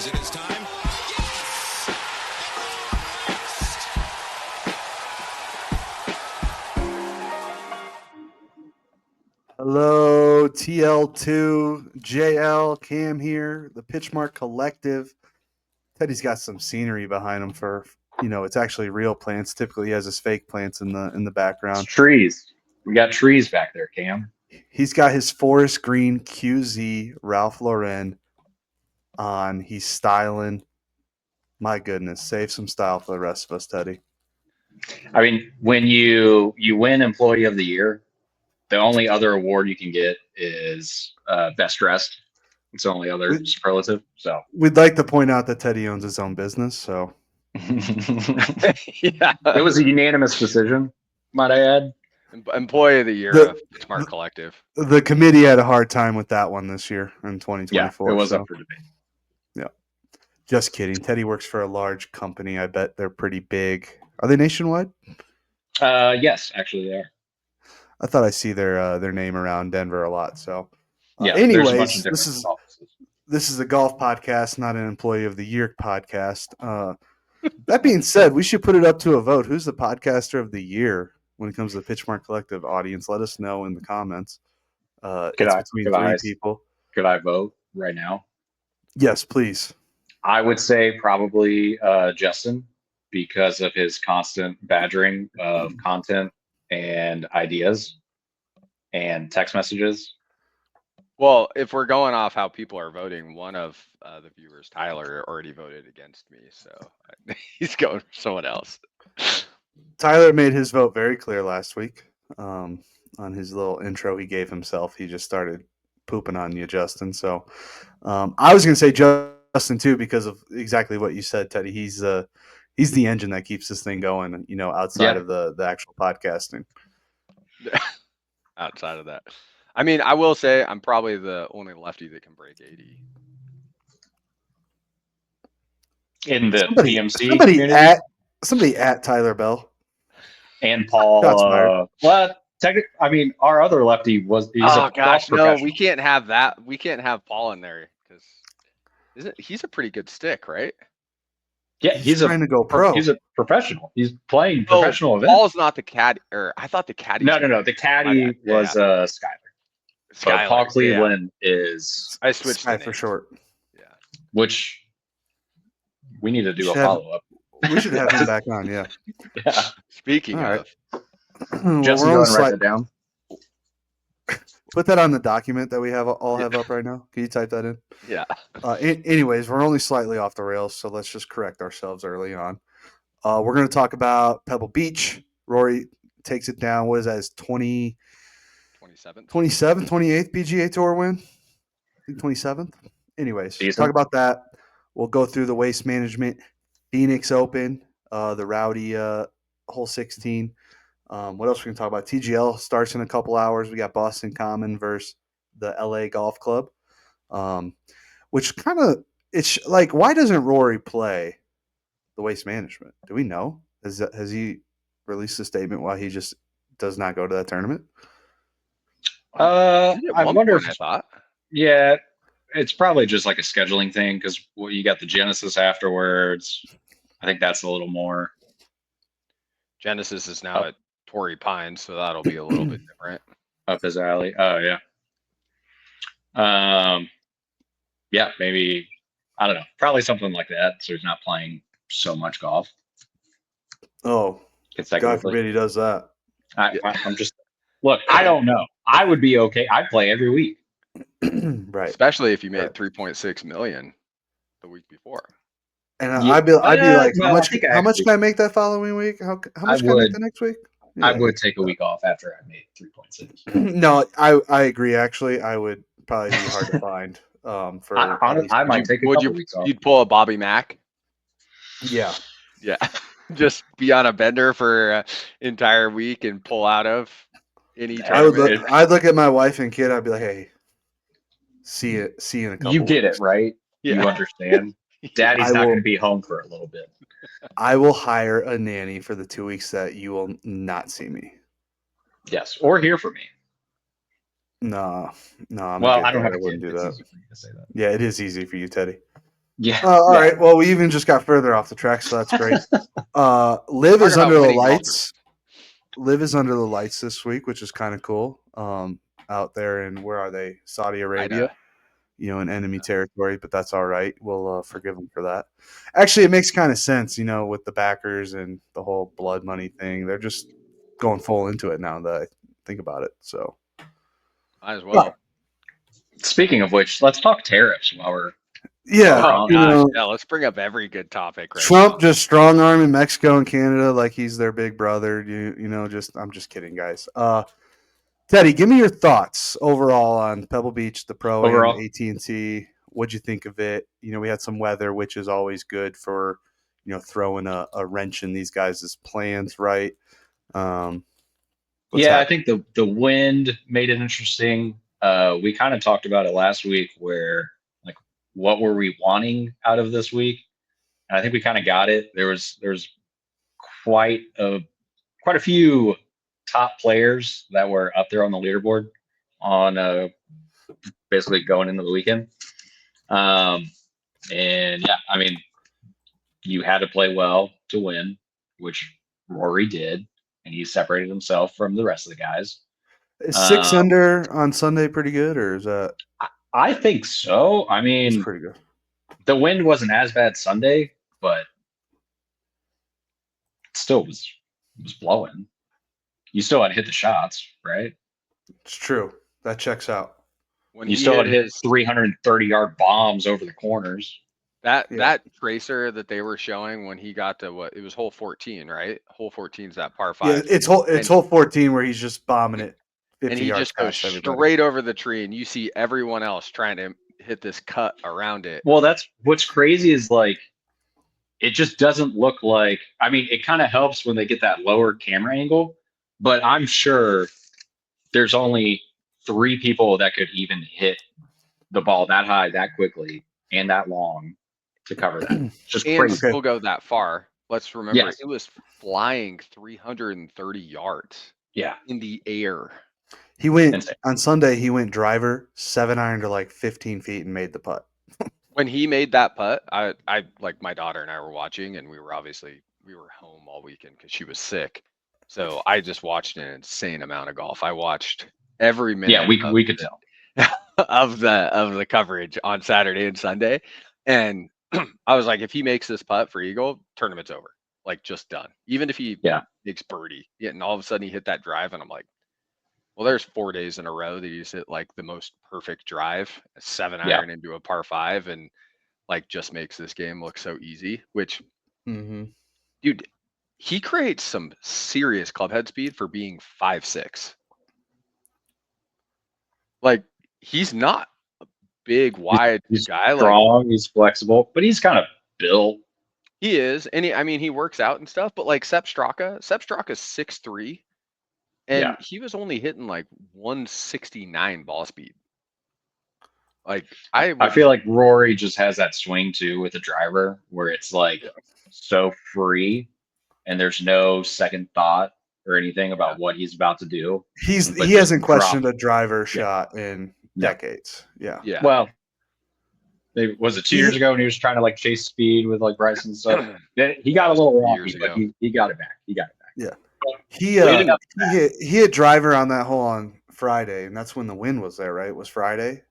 Is it his time? Yes! Hello, TL2, JL, Cam here, the Pitchmark Collective. Teddy's got some scenery behind him for, it's actually real plants. Typically, he has his fake plants in the background. It's trees. We got trees back there, Cam. He's got his forest green QZ Ralph Lauren on. He's styling. My goodness, save some style for the rest of us, Teddy. I mean, when you win Employee of the Year, the only other award you can get is Best Dressed. It's the only other superlative. So we'd like to point out that Teddy owns his own business. So yeah, it was a unanimous decision, might I add. Employee of the Year of Pitchmark Collective. The committee had a hard time with that one this year in 2024. Yeah, it was up for debate. Yeah. Just kidding. Teddy works for a large company. I bet they're pretty big. Are they nationwide? Yes, actually they are. I thought I see their name around Denver a lot. So, yeah. Anyways, this is a golf podcast, not an Employee of the Year podcast. That being said, we should put it up to a vote. Who's the podcaster of the year when it comes to the Pitchmark Collective audience? Let us know in the comments. It's between three people. Could I vote right now? Yes, please. I would say probably Justin, because of his constant badgering of content and ideas and text messages. Well, if we're going off how people are voting, one of the viewers, Tyler, already voted against me, so he's going for someone else. Tyler made his vote very clear last week. On his little intro he gave himself, he just started pooping on you, Justin. So I was going to say Justin too, because of exactly what you said, Teddy. He's the engine that keeps this thing going, outside of the actual podcasting. Outside of that. I mean, I will say I'm probably the only lefty that can break 80. In the PMC community? Somebody at Tyler Bell. And Paul. I mean, our other lefty was. No, we can't have that. We can't have Paul in there because he's a pretty good stick, right? Yeah, he's trying to go pro. He's a professional. He's playing professional events. Paul's not the caddy, or I thought the caddy. No. The caddy was Skyler. So Paul Cleveland is. I switched Sky for short. Yeah. Which we need to do a follow up. We should have him back on. Yeah. Yeah. Speaking of, Justin, go and write that down. Put that on the document that we all have up right now. Can you type that in? Yeah. Anyways, we're only slightly off the rails, so let's just correct ourselves early on. We're going to talk about Pebble Beach. Rory takes it down. What is that? His 27th PGA Tour win? I think 27th. Anyways, we'll talk about that. We'll go through the Waste Management Phoenix Open, the Rowdy hole 16. What else we can talk about? TGL starts in a couple hours. We got Boston Common versus the LA Golf Club, which kind of it's like, why doesn't Rory play the Waste Management? Do we know? Has he released a statement why he just does not go to that tournament? I wonder if yeah, it's probably just like a scheduling thing because you got the Genesis afterwards. I think that's a little more. Genesis is now at Torrey Pines, so that'll be a little bit different. Up his alley. Oh yeah. Yeah, maybe I don't know. Probably something like that. So he's not playing so much golf. Oh, God forbid he does that. I'm just look. I don't know. I would be okay. I'd play every week. Right. Especially if you made 3.6 million the week before. And I'd be like, how much can I make that following week? How much can I make the next week? Yeah. I would take a week off after I made 3.6. No, I agree. Actually, I would probably be hard to find. I might take a couple weeks off. You'd pull a Bobby Mack? Yeah. Yeah. Just be on a bender for an entire week and pull out of any tournament. I'd look at my wife and kid. I'd be like, hey, see you in a couple You get weeks. It, right? Yeah. You understand? Daddy's not going to be home for a little bit. I will hire a nanny for the 2 weeks that you will not see me. Yes, or hear from me. No. I don't have a wouldn't kid. do that. It's easy for you to say that. Yeah, it is easy for you, Teddy. Yeah. All yeah. right. Well, we even just got further off the track, so that's great. Liv Talk is about under the winning lights. Liv is under the lights this week, which is kind of cool. Out there in where are they? Saudi Arabia. In enemy territory, but that's all right. We'll forgive them for that. Actually, it makes kind of sense, with the backers and the whole blood money thing. They're just going full into it now that I think about it. So, Might as well. Speaking of which, let's talk tariffs while we're yeah, Oh gosh, yeah. Let's bring up every good topic right Trump now. just strong arming Mexico and Canada like he's their big brother. I'm just kidding, guys. Teddy, give me your thoughts overall on Pebble Beach, the Pro Am, overall. AT&T. What'd you think of it? We had some weather, which is always good for, throwing a wrench in these guys' plans, right? Yeah, I think the wind made it interesting. We kind of talked about it last week where like what were we wanting out of this week? And I think we kind of got it. There's quite a few top players that were up there on the leaderboard on basically going into the weekend. And yeah, I mean, you had to play well to win, which Rory did, and he separated himself from the rest of the guys. Is 6 under on Sunday pretty good, or is that? I think so. I It's mean, pretty good. the wind wasn't as bad Sunday, but it still was blowing. You still had to hit the shots, right? It's true. That checks out. When You he still had hit to hit his 330-yard bombs over the corners. that tracer that they were showing when he got to it was hole 14, right? Hole 14 is that par 5. Yeah, it's hole 14 where he's just bombing it 50 And he yards just goes past everybody. straight over the tree, and you see everyone else trying to hit this cut around it. Well, that's what's crazy is like it just doesn't look like. I mean, it kind of helps when they get that lower camera angle, but I'm sure there's only 3 people that could even hit the ball that high, that quickly, and that long to cover that. Just And crazy. still go that far. Let's remember, Yes. it was flying 330 yards Yeah. in the air. He went Insane. on Sunday. He went driver 7-iron to like 15 feet and made the putt. When he made that putt, I like my daughter and I were watching, and we were home all weekend because she was sick. So I just watched an insane amount of golf. I watched every minute. Yeah, we could tell. of the coverage on Saturday and Sunday. And I was like, if he makes this putt for eagle, tournament's over. Like just done. Even if he makes birdie. Yeah, and all of a sudden he hit that drive, and I'm like, well, there's 4 days in a row that he's hit like the most perfect drive, a 7-iron into a par 5, and like just makes this game look so easy. Which, dude, he creates some serious club head speed for being 5'6". Like he's not a big, wide He's guy. strong, he's flexible, but he's kind of built. He is, and he works out and stuff. But like Sepp Straka's 6'3", and he was only hitting like 169 ball speed. Like I feel like Rory just has that swing too with the driver where it's like so free and there's no second thought or anything about what he's about to do. He hasn't questioned a driver shot in decades. Yeah. Well, was it 2 years ago when he was trying to like chase speed with like Bryson and stuff? He got a little wonky, but he got it back. Yeah. He hit driver on that hole on Friday, and that's when the wind was there, right? It was Friday.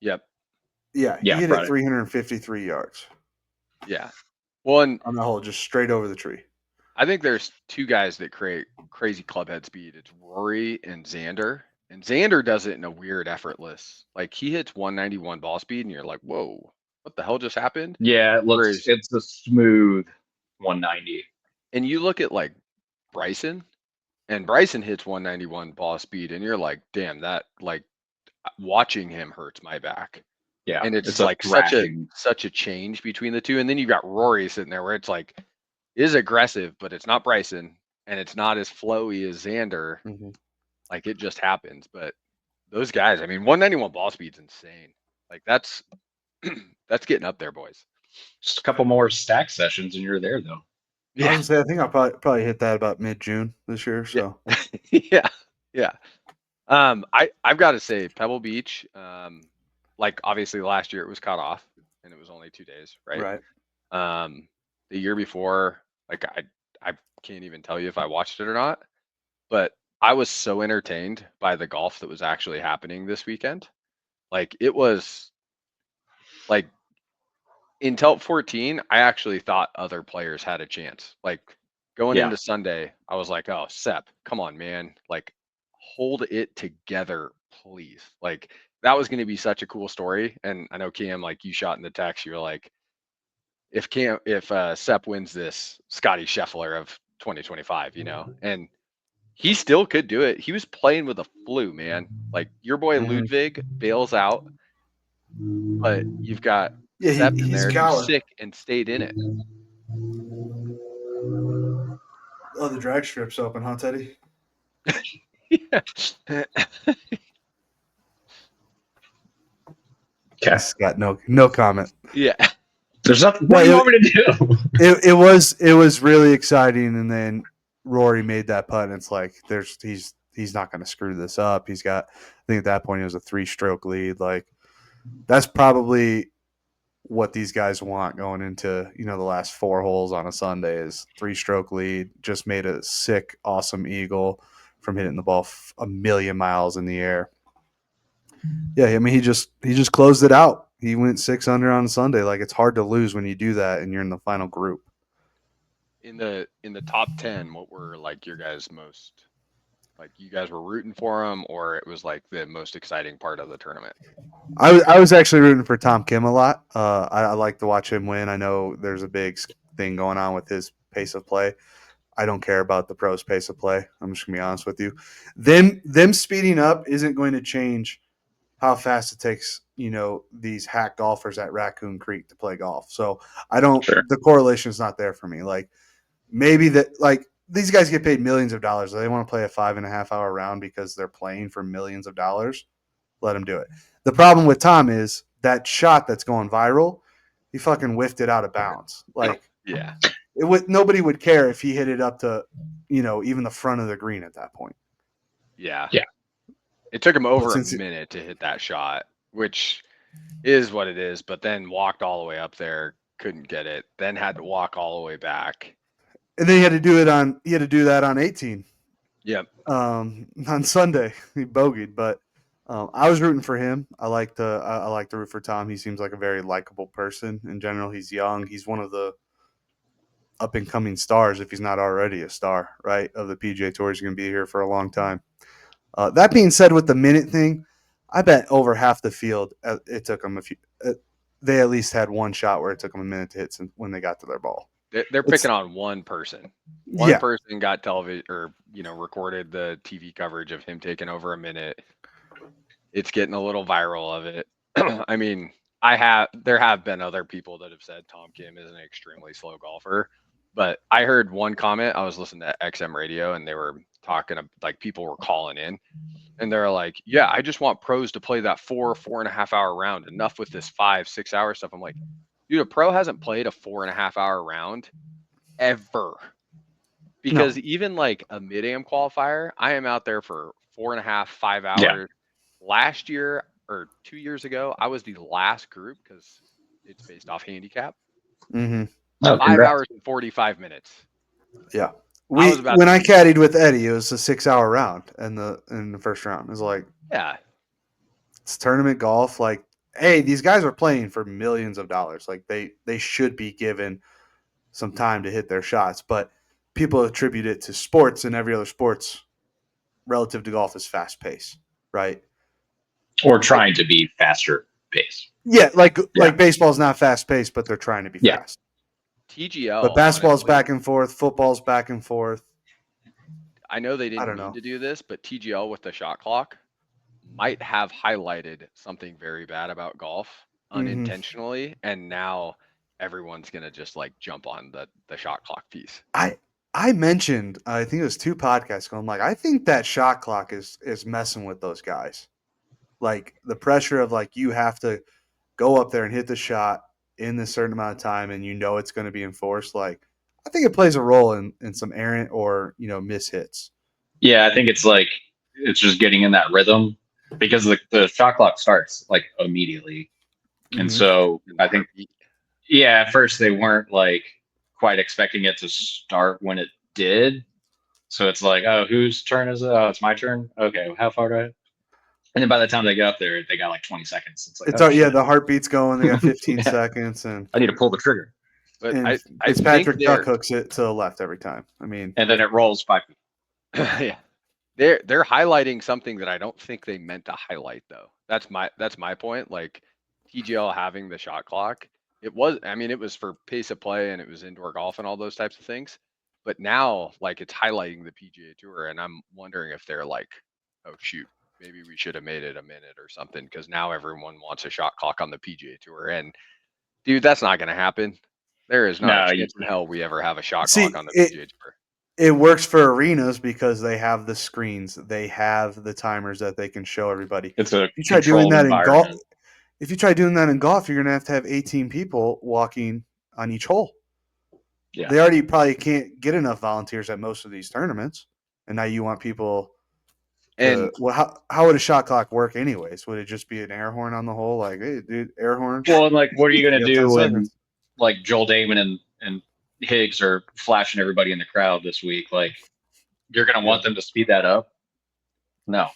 Yep. Yeah, he hit it 353 yards. Yeah. Well, and on the hole, just straight over the tree. I think there's 2 guys that create crazy club head speed. It's Rory and Xander. And Xander does it in a weird, effortless. Like he hits 191 ball speed, and you're like, "Whoa, what the hell just happened?" Yeah, it's a smooth 190. And you look at like Bryson, and Bryson hits 191 ball speed, and you're like, "Damn, that like watching him hurts my back." Yeah, and it's like such a change between the two. And then you got Rory sitting there, where it's like is aggressive, but it's not Bryson, and it's not as flowy as Xander. Like it just happens. But those guys, I mean, 191 ball speed's insane. Like that's getting up there, boys. Just a couple more stack sessions and you're there, though. Yeah, I think I'll probably hit that about mid-June this year. So yeah. I've got to say Pebble Beach, like obviously last year it was cut off, and it was only 2 days, right? Right. The year before, like I can't even tell you if I watched it or not, but I was so entertained by the golf that was actually happening this weekend. Like it was like in top 14, I actually thought other players had a chance. Like going into Sunday, I was like, oh, Sep, come on, man. Like hold it together, please. Like that was going to be such a cool story. And I know Cam, like you shot in the text, you were like, if Sep wins this, Scotty Scheffler of 2025, you know, and he still could do it. He was playing with a flu, man. Like your boy Ludwig bails out, but you've got Sep in he's there a who's coward. sick and stayed in it. Oh, the drag strip's open, huh, Teddy? Okay. He's got no comment. Yeah. There's nothing. What do you want me to do? It was really exciting, and then Rory made that putt, and it's like he's not going to screw this up. He's got, I think at that point it was a 3-stroke lead. Like that's probably what these guys want going into the last 4 holes on a Sunday is 3-stroke lead. Just made a sick, awesome eagle from hitting the ball a million miles in the air. Yeah, I mean he just closed it out. He went 6 under on Sunday. Like it's hard to lose when you do that and you're in the final group. In the top 10, what were like your guys most, like you guys were rooting for him, or it was like the most exciting part of the tournament? I was actually rooting for Tom Kim a lot. I like to watch him win. I know there's a big thing going on with his pace of play. I don't care about the pros' pace of play. I'm just gonna be honest with you. Them speeding up isn't going to change how fast it takes, these hack golfers at Raccoon Creek to play golf. So I don't. Sure. The correlation is not there for me. Like maybe these guys get paid millions of dollars. They want to play a 5.5 hour round because they're playing for millions of dollars. Let him do it. The problem with Tom is that shot that's going viral. He fucking whiffed it out of bounds. Like Yeah. Nobody would care if he hit it up to, even the front of the green at that point. Yeah. Yeah. It took him over a minute to hit that shot, which is what it is, but then walked all the way up there, couldn't get it, then had to walk all the way back. And then he had to do that on 18. Yep. On Sunday. He bogeyed, but I was rooting for him. I like to root for Tom. He seems like a very likable person in general. He's young. He's one of the up and coming stars, if he's not already a star, right, of the PGA Tour. He's going to be here for a long time. That being said, with the minute thing, I bet over half the field it took them they at least had one shot where it took them a minute to hit when they got to their ball. They're picking on one person. One person got television or recorded the TV coverage of him taking over a minute. It's getting a little viral of it. I mean, there have been other people that have said Tom Kim is an extremely slow golfer, but I heard one comment. I was listening to XM radio and they were talking, like people were calling in and they're like, yeah, I just want pros to play that 4.5 hour round. Enough with this 5-6 hour stuff. I'm like, dude, a pro hasn't played a 4.5 hour round ever. Because even like a mid-am qualifier, I am out there for 4.5, 5 hours. Yeah. Last year or 2 years ago, I was the last group because it's based off handicap. Mm-hmm. 5 hours and 45 minutes. Yeah. When I caddied with Eddie, it was a 6 hour round in the first round. It was like, yeah, it's tournament golf. Like, hey, these guys are playing for millions of dollars. Like they should be given some time to hit their shots. But people attribute it to sports, and every other sports relative to golf is fast pace, right? Or trying to be faster pace. Yeah, like baseball's not fast paced, but they're trying to be fast. TGL. But basketball's back and forth, football's back and forth. I know they didn't mean to do this, but TGL with the shot clock might have highlighted something very bad about golf unintentionally, and now everyone's gonna just like jump on the shot clock piece. I mentioned, I think it was 2 podcasts ago, I'm like, I think that shot clock is messing with those guys. Like the pressure of like you have to go up there and hit the shot in a certain amount of time, and it's going to be enforced. Like I think it plays a role in some errant or miss hits. Yeah, I think it's just getting in that rhythm because the shot clock starts like immediately. And so I think, yeah, at first they weren't like quite expecting it to start when it did. So it's like, oh, whose turn is it? Oh, it's my turn. Okay, how far do I? And then by the time they get up there, they got like 20 seconds. It's like, It's oh, yeah, shit. the heartbeat's going. They got 15 Yeah. seconds, and I need to pull the trigger. But and I Fitzpatrick think duck hooks it to the left every time. I mean, And then it rolls 5 feet. yeah, they're highlighting something that I don't think they meant to highlight though. That's my point. Like TGL having the shot clock, it was for pace of play and it was indoor golf and all those types of things. But now like it's highlighting the PGA Tour, and I'm wondering if they're like, oh shoot, maybe we should have made it a minute or something, because now everyone wants a shot clock on the PGA Tour, and dude, that's not going to happen. There is not a chance in hell we ever have a shot clock on the PGA Tour. It works for arenas because they have the screens, they have the timers that they can show everybody. It's a If you try doing that in golf, environment. if you try doing that in golf, you're gonna have 18 people walking on each hole. Yeah. They already probably can't get enough volunteers at most of these tournaments, and now you want people. And how would a shot clock work anyways? Would it just be an air horn on the hole, like, hey, dude, air horn? Well, and like, what are you gonna You got do 10 when seconds. like Joel Damon and Higgs are flashing everybody in the crowd this week? Like, you're gonna want them to speed that up? No.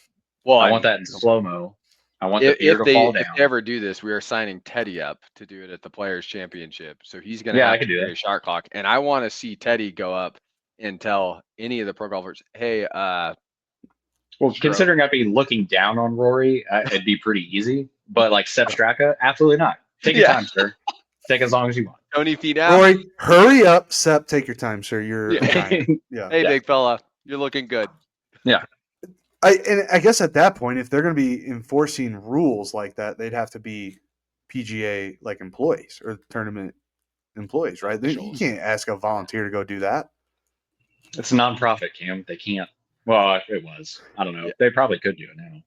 well, I want that in slow mo. I want the beer to fall down. If they ever do this, we are signing Teddy up to do it at the Players Championship. So he's going to Yeah, I have could to do carry that. a shot clock, and I want to see Teddy go up and tell any of the pro golfers, "Hey, Well, stroke." considering I'd be looking down on Rory, it'd be pretty easy. But like Sepp Straka, absolutely not. Take your time, sir. Take as long as you want. Tony Finau. Rory, hurry up, Sepp. Take your time, sir. You're Yeah. a giant. Yeah. Hey, big fella, you're looking good. Yeah. I guess at that point, if they're going to be enforcing rules like that, they'd have to be PGA like employees or tournament employees, right? You can't ask a volunteer to go do that. It's a nonprofit, Cam. They can't. Well, it was. I don't know. Yeah. They probably could do it now.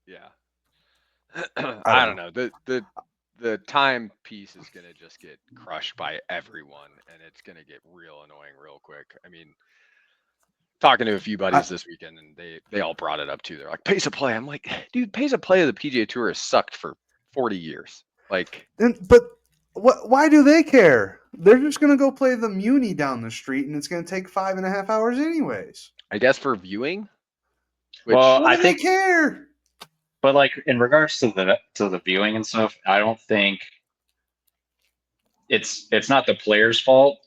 Yeah. I don't know. The time piece is going to just get crushed by everyone, and it's going to get real annoying real quick. I mean, talking to a few buddies this weekend, and they all brought it up too. They're like, pace of play. I'm like, dude, pace of play of the PGA Tour has sucked for 40 years. Like, but why do they care? They're just going to go play the Muni down the street, and it's going to take 5.5 hours anyways. I guess for viewing. Well, I think they care. But like in regards to the viewing and stuff, I don't think it's not the player's fault.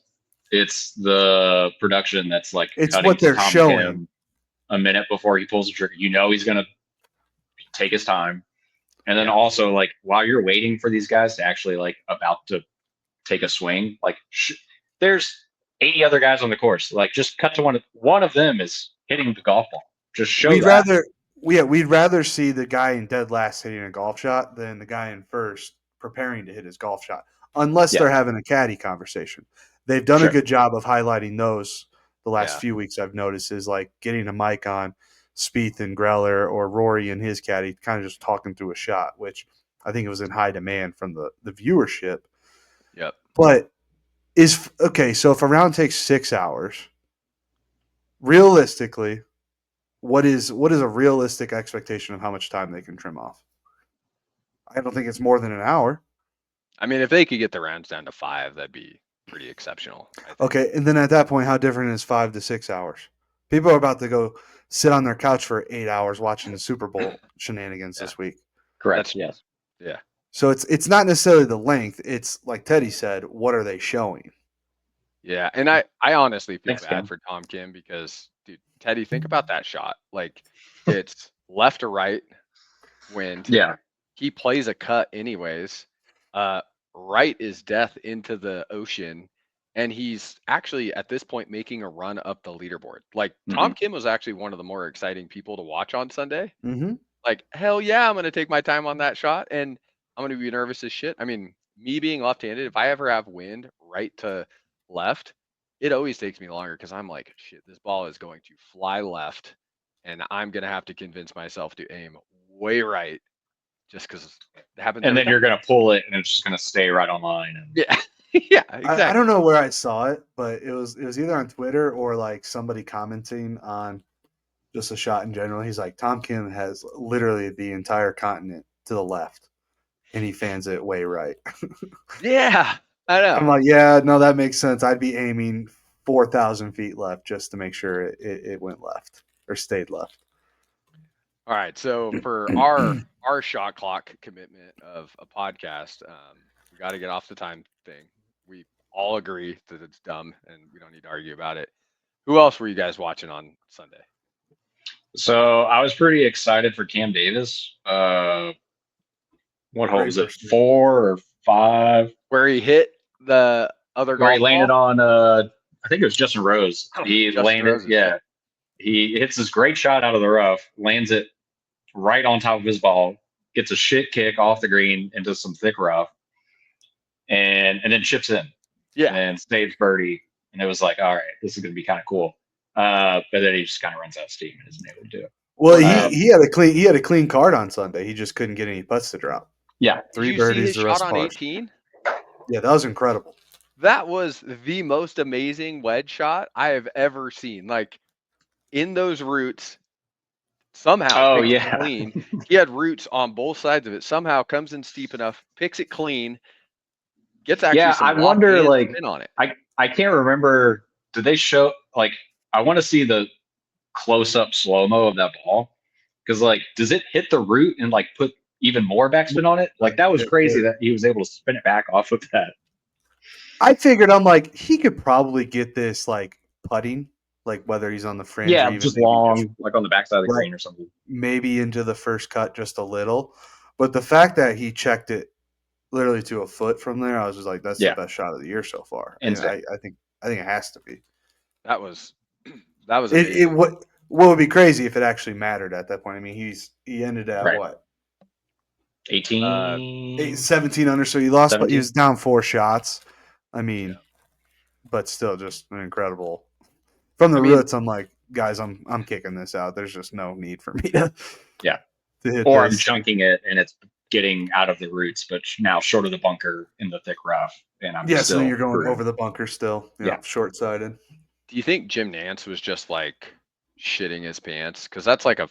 It's the production that's like it's cutting what they're Tom showing Kim a minute before he pulls the trigger. You know he's gonna take his time, and then also like while you're waiting for these guys to actually like about to take a swing, like there's 80 other guys on the course. Like just cut to one of them is hitting the golf ball. Just show we'd rather see the guy in dead last hitting a golf shot than the guy in first preparing to hit his golf shot, unless they're having a caddy conversation. They've done a good job of highlighting those the last few weeks. I've noticed is like getting a mic on Spieth and Greller or Rory and his caddy, kind of just talking through a shot, which I think it was in high demand from the viewership. Yep. But so if a round takes 6 hours, realistically, what is a realistic expectation of how much time they can trim off? I don't think it's more than an hour. I mean, if they could get the rounds down to 5, that'd be pretty exceptional. Okay, and then at that point, how different is 5 to 6 hours? People are about to go sit on their couch for 8 hours watching the Super Bowl shenanigans this week. Correct. Yes. Yeah. So it's not necessarily the length. It's like Teddy said, what are they showing? Yeah, and I honestly feel bad for Tom Kim because, dude, Teddy, think about that shot. Like, it's left to right wind. Yeah. He plays a cut anyways. Right is death into the ocean, and he's actually at this point making a run up the leaderboard. Like, Tom Kim was actually one of the more exciting people to watch on Sunday. Mm-hmm. Like, hell yeah, I'm going to take my time on that shot, and I'm going to be nervous as shit. I mean, me being left-handed, if I ever have wind right to left, it always takes me longer because I'm like, shit, this ball is going to fly left, and I'm going to have to convince myself to aim way right just because it happens. And then you're going to pull it, and it's just going to stay right on line. And... Yeah. Yeah, exactly. I don't know where I saw it, but it was either on Twitter or like somebody commenting on just a shot in general. He's like, Tom Kim has literally the entire continent to the left. and he fans it way right. Yeah, I know. I'm like, yeah, no, that makes sense. I'd be aiming 4,000 feet left just to make sure it went left or stayed left. All right, so for our shot clock commitment of a podcast, we got to get off the time thing. We all agree that it's dumb, and we don't need to argue about it. Who else were you guys watching on Sunday? So I was pretty excited for Cam Davis. What hole was it? 4 or 5? Where he hit the other Where he golf landed ball? on I think it was Justin Rose. He Justin landed, Rose, yeah. He hits this great shot out of the rough, lands it right on top of his ball, gets a shit kick off the green into some thick rough, and then chips in. Yeah. And saves birdie. And it was like, all right, this is going to be kind of cool. But then he just kind of runs out of steam and isn't able to do it. Well, he had a clean card on Sunday. He just couldn't get any putts to drop. Yeah, 3 Did you birdies. see his The rest shot on pars. 18? Yeah, that was incredible. That was the most amazing wedge shot I have ever seen. Like in those roots, somehow picks it clean. He had roots on both sides of it. Somehow comes in steep enough, picks it clean, gets actually some I wonder, like, spin on it. I can't remember. Did they show, like, I want to see the close-up slow-mo of that ball. Because, like, does it hit the root and, like, put even more backspin on it? Like, that was crazy that he was able to spin it back off of that. I figured, I'm like, he could probably get this, like, putting, like, whether he's on the fringe or even just long, like on the backside of the green or something. Maybe into the first cut just a little. But the fact that he checked it literally to a foot from there, I was just like, that's the best shot of the year so far. And I think it has to be. That was amazing. What would be crazy if it actually mattered at that point? I mean, he ended at what? 17 under, so he lost, 17. But he was down 4 shots. I mean, but still just an incredible. From the roots, I'm like, guys, I'm kicking this out. There's just no need for me to hit or this. I'm chunking it and it's getting out of the roots, but now short of the bunker in the thick rough. And I'm still so you're going over the bunker still. Short-sided. Do you think Jim Nance was just like shitting his pants? Because that's like a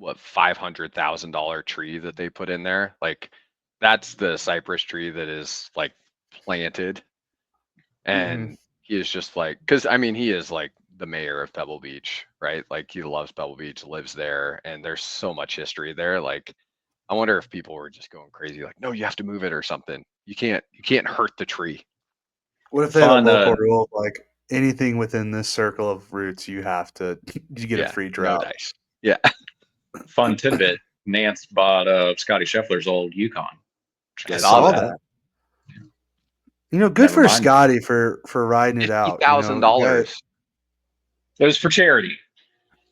$500,000 tree that they put in there. Like that's the cypress tree that is like planted, and he is just like, because I mean he is like the mayor of Pebble Beach, right? Like he loves Pebble Beach, lives there, and there's so much history there. Like I wonder if people were just going crazy, like, no, you have to move it or something. You can't hurt the tree. What if they had a local rule like anything within this circle of roots, you get a free drop? No dice. Yeah. Fun tidbit: Nance bought Scotty Scheffler's old Yukon. I saw that. Good for Scotty for riding it out. $50,000. It was for charity,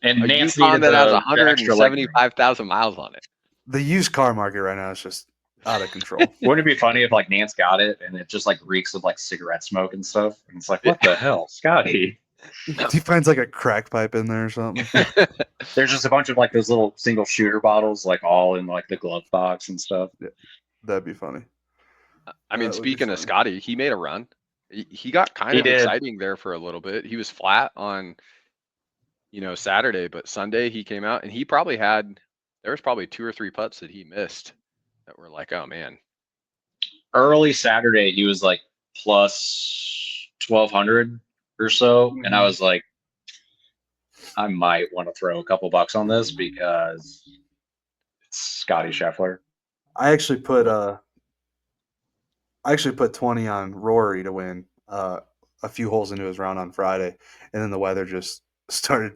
and a Nance Yukon needed that has 175,000 miles on it. The used car market right now is just out of control. Wouldn't it be funny if like Nance got it and it just like reeks of like cigarette smoke and stuff? And it's like, what the hell, Scotty? He finds like a crack pipe in there or something. There's just a bunch of like those little single shooter bottles, like all in like the glove box and stuff. Yeah, that'd be funny. I mean, speaking of Scotty, he made a run. He got kind of exciting there for a little bit. He was flat on, Saturday, but Sunday he came out and there was probably 2 or 3 putts that he missed that were like, oh man. Early Saturday, he was like plus 1,200 or so. And I was like, I might want to throw a couple bucks on this because it's Scotty Scheffler. I actually put 20 on Rory to win a few holes into his round on Friday, and then the weather just started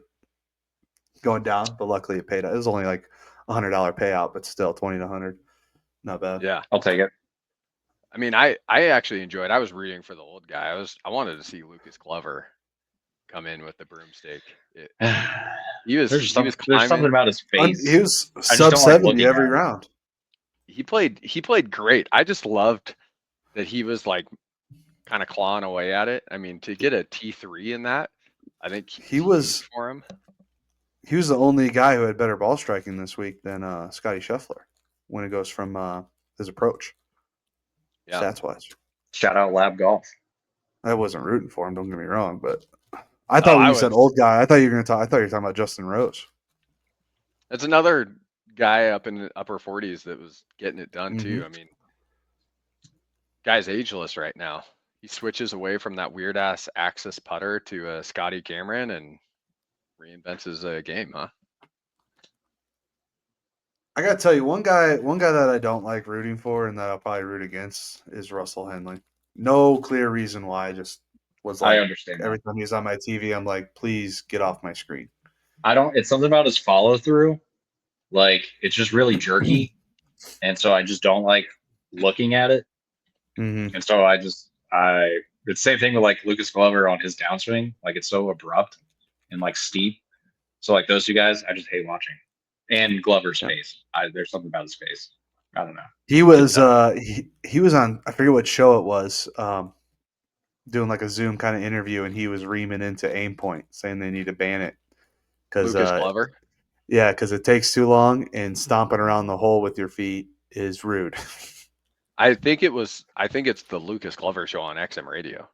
going down. But luckily, it paid out. It was only like $100 payout, but still 20 to 100, not bad. Yeah, I'll take it. I mean, I actually enjoyed. I was rooting for the old guy. I wanted to see Lucas Glover come in with the broomstick. There's something about his face. He was sub 70 every round. He played great. I just loved that he was like kind of clawing away at it. I mean, to get a T3 in that, I think he was for him. He was the only guy who had better ball striking this week than Scotty Scheffler when it goes from his approach. Yeah. Stats wise. Shout out Lab Golf. I wasn't rooting for him, don't get me wrong, but I thought when you said old guy, I thought you were talking about Justin Rose. That's another guy up in the upper 40s that was getting it done too. I mean, Guy's ageless right now. He switches away from that weird ass Axis putter to a Scotty Cameron and reinvents his game, huh? I gotta tell you, one guy that I don't like rooting for and that I'll probably root against is Russell Henley. No clear reason why. I just was like, I understand every that. time he's on my TV, I'm like, please get off my screen. It's something about his follow through. Like, it's just really jerky. And so I just don't like looking at it. Mm-hmm. And so it's the same thing with like Lucas Glover on his downswing. Like, it's so abrupt and like steep. So like those two guys, I just hate watching. And Glover's face. There's something about his face. I don't know. He was he was on, I forget what show it was, doing like a Zoom kind of interview, and he was reaming into aim point, saying they need to ban it because Lucas Glover. Yeah, because it takes too long, and stomping around the hole with your feet is rude. I think it's the Lucas Glover show on XM Radio.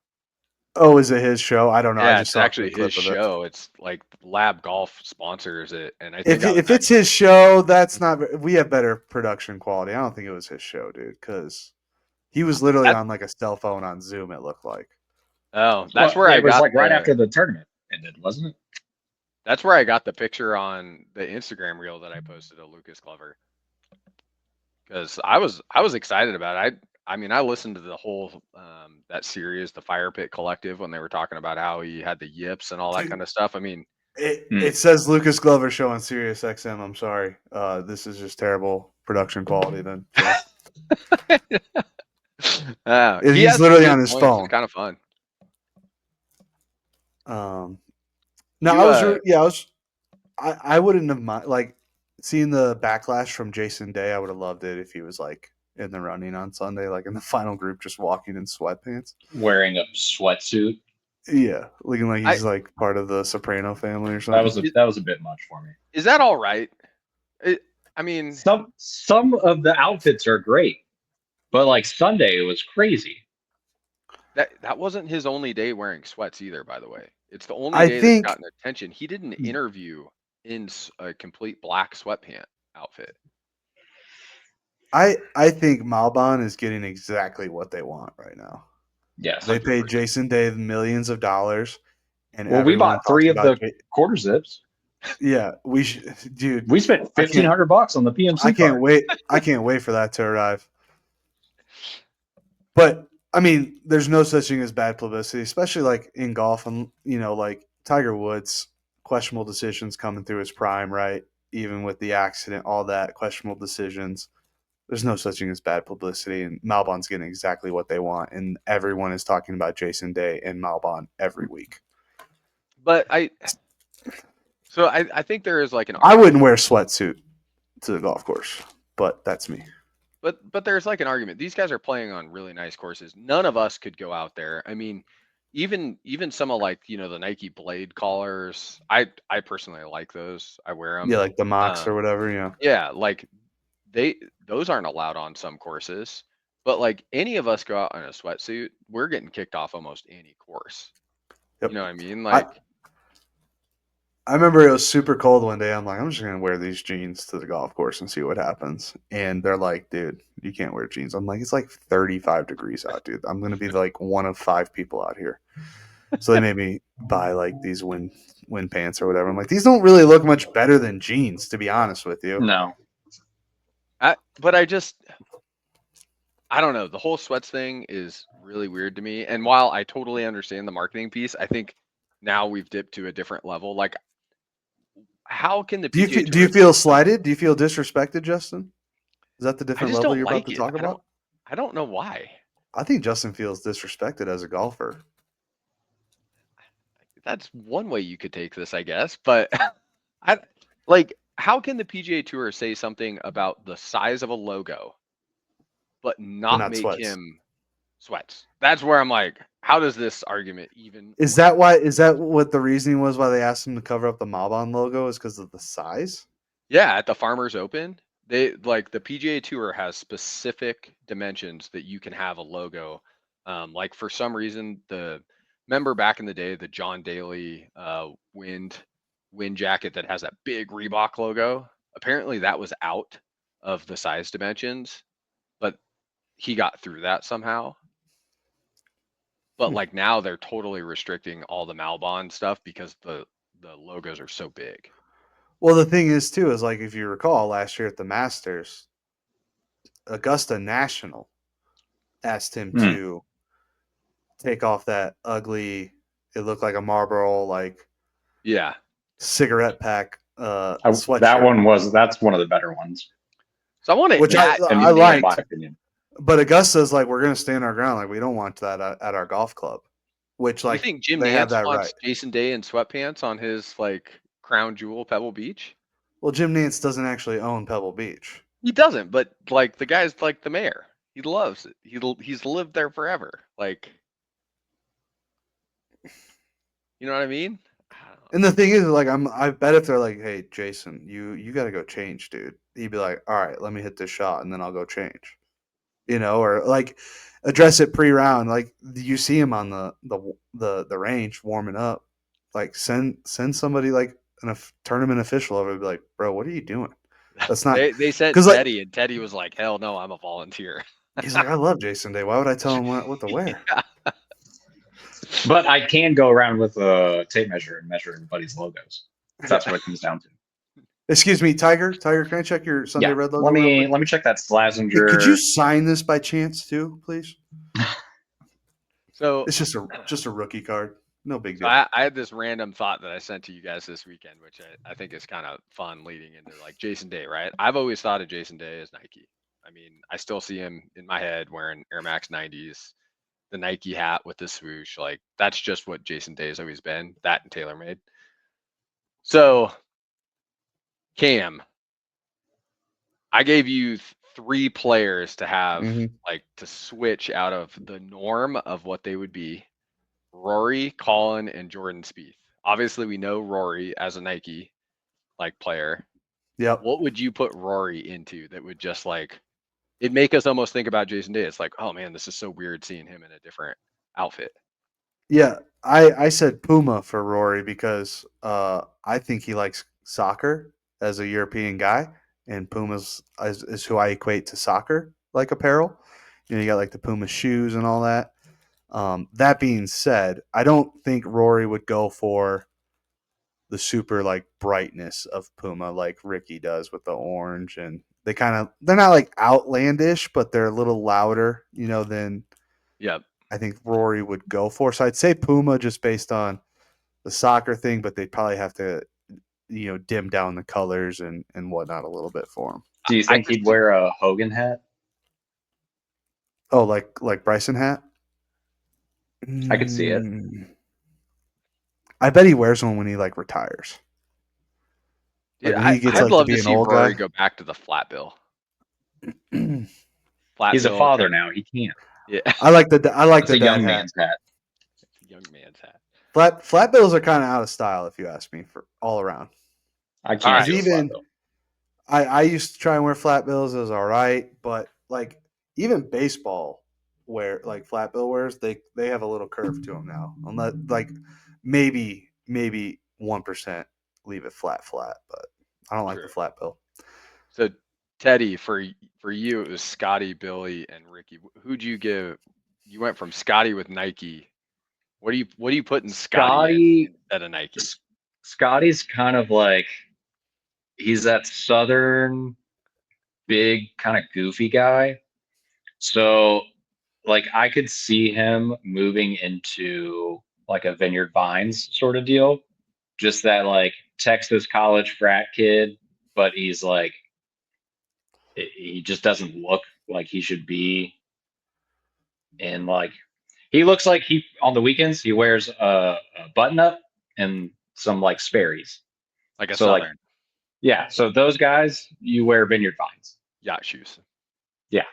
Oh, is it his show? I don't know. Yeah, I just it's saw actually a clip his of it. show. It's like Lab Golf sponsors it, and I think If it's his show, that's not. We have better production quality. I don't think it was his show, dude, because he was literally on like a cell phone on Zoom. It looked like. Oh, that's where it I was got like right after the tournament ended, wasn't it? That's where I got the picture on the Instagram reel that I posted of Lucas Glover. Because I was excited about it. I mean, I listened to the whole that series, the Fire Pit Collective, when they were talking about how he had the yips and all that kind of stuff. I mean, it says Lucas Glover show on Sirius XM. I'm sorry. This is just terrible production quality. Then he's literally on his phone. It's kind of fun. I wouldn't have mind like seeing the backlash from Jason Day. I would have loved it if he was like in the running on Sunday, like in the final group, just walking in sweatpants, wearing a sweatsuit. Yeah, looking like he's like part of the Soprano family or something. That was a bit much for me. Is that all right? I mean, some of the outfits are great, but like Sunday, it was crazy. That wasn't his only day wearing sweats either, by the way. It's the only day that's gotten attention. He did an interview in a complete black sweatpant outfit. I think Malbon is getting exactly what they want right now. Yes, they paid Jason Day millions of dollars, and we bought 3 of the quarter zips. Yeah, dude. We spent $1,500 on the PMC. I can't wait for that to arrive. But I mean, there's no such thing as bad publicity, especially like in golf, and like Tiger Woods, questionable decisions coming through his prime, right? Even with the accident, all that questionable decisions. There's no such thing as bad publicity, and Malbon's getting exactly what they want, and everyone is talking about Jason Day and Malbon every week. But I think there is like an. I wouldn't wear a sweatsuit to the golf course, but that's me. But there's like an argument. These guys are playing on really nice courses. None of us could go out there. I mean, even some of like the Nike Blade collars. I personally like those. I wear them. Yeah, like the Mox or whatever. Yeah. Yeah, like those aren't allowed on some courses. But like any of us go out in a sweatsuit, we're getting kicked off almost any course. Yep. You know what I mean? Like. I remember it was super cold one day. I'm like, I'm just going to wear these jeans to the golf course and see what happens. And they're like, dude, you can't wear jeans. I'm like, it's like 35 degrees out, dude. I'm going to be like one of 5 people out here. So they made me buy like these wind pants or whatever. I'm like, these don't really look much better than jeans, to be honest with you. No. But I don't know. The whole sweats thing is really weird to me. And while I totally understand the marketing piece, I think now we've dipped to a different level. Like, how can the PGA do you feel slighted? Do you feel disrespected, Justin? Is that the different level you're about to talk about? I don't know why. I think Justin feels disrespected as a golfer. That's one way you could take this, I guess. But how can the PGA Tour say something about the size of a logo, but not make sweats. him sweats? That's where I'm like, how does this argument even? Is that what the reasoning was why they asked him to cover up the Malbon logo is because of the size? Yeah, at the Farmers Open, they like the PGA Tour has specific dimensions that you can have a logo. Like for some reason, remember back in the day, the John Daly wind jacket that has that big Reebok logo. Apparently, that was out of the size dimensions, but he got through that somehow. But like now they're totally restricting all the Malbon stuff because the logos are so big. Well, the thing is too is like if you recall last year at the Masters, Augusta National asked him to take off that ugly. It looked like a Marlboro like cigarette pack sweatshirt. That's one of the better ones. So I want it, which I liked. My opinion. But Augusta's like, we're going to stand our ground. Like, we don't want that at our golf club. Which, like, you think Jim they Nance have that wants right. Jason Day in sweatpants on his like crown jewel Pebble Beach? Well, Jim Nance doesn't actually own Pebble Beach. He doesn't, but like the guy's like the mayor. He loves it. He's lived there forever. Like, you know what I mean? And the thing is, like, I bet if they're like, hey, Jason, you got to go change, dude. He'd be like, all right, let me hit this shot, and then I'll go change. You know, or like address it pre-round. Like you see him on the range warming up. Like send somebody like a tournament official over and be like, bro, what are you doing? That's not. They sent Teddy, like, and Teddy was like, hell no, I'm a volunteer. He's like, I love Jason Day. Why would I tell him what to wear? But I can go around with a tape measure and measure everybody's logos. That's what it comes down to. Excuse me, Tiger. Tiger, can I check your Sunday Red logo? Let me check that Slazenger. Hey, could you sign this by chance too, please? So it's just a rookie card. No big deal. I had this random thought that I sent to you guys this weekend, which I think is kind of fun leading into like Jason Day, right? I've always thought of Jason Day as Nike. I mean, I still see him in my head wearing Air Max 90s, the Nike hat with the swoosh. Like that's just what Jason Day has always been, that and TaylorMade. So Cam, I gave you 3 players to have like to switch out of the norm of what they would be. Rory, Colin, and Jordan Spieth. Obviously, we know Rory as a Nike like player. Yep. What would you put Rory into that would just like it'd make us almost think about Jason Day? It's like, oh man, this is so weird seeing him in a different outfit. Yeah, I said Puma for Rory because I think he likes soccer as a European guy, and Puma's is who I equate to soccer like apparel. You know, you got like the Puma shoes and all that. That being said, I don't think Rory would go for the super like brightness of Puma like Ricky does with the orange, and they're not like outlandish, but they're a little louder, you know, than I think Rory would go for. So I'd say Puma just based on the soccer thing, but they'd probably have to, you know, dim down the colors and whatnot a little bit for him. Do you think he'd wear a Hogan hat? Oh, like Bryson hat? I could see it. I bet he wears one when he like retires. Like yeah, I'd love to see Rory go back to the flat bill. He's a father now. He can't. Yeah, I like the young man's hat. It's a young man's hat. Flat bills are kind of out of style, if you ask me, for all around. I can't even. I used to try and wear flat bills. It was all right, but like even baseball wear like flat bill wears, they have a little curve to them now. Unless like maybe 1% leave it flat, but I don't like the flat bill. So Teddy, for you, it was Scotty, Billy, and Ricky. Who'd you give? You went from Scotty with Nike. What do you put in Scotty at a Nike? Scotty's kind of like he's that southern, big, kind of goofy guy. So, like, I could see him moving into like a Vineyard Vines sort of deal. Just that like Texas college frat kid, but he's like he just doesn't look like he should be. And like he looks like he on the weekends he wears a button up and some like Sperry's, like a southern. Like, yeah, so those guys you wear Vineyard Vines yacht shoes. Yeah,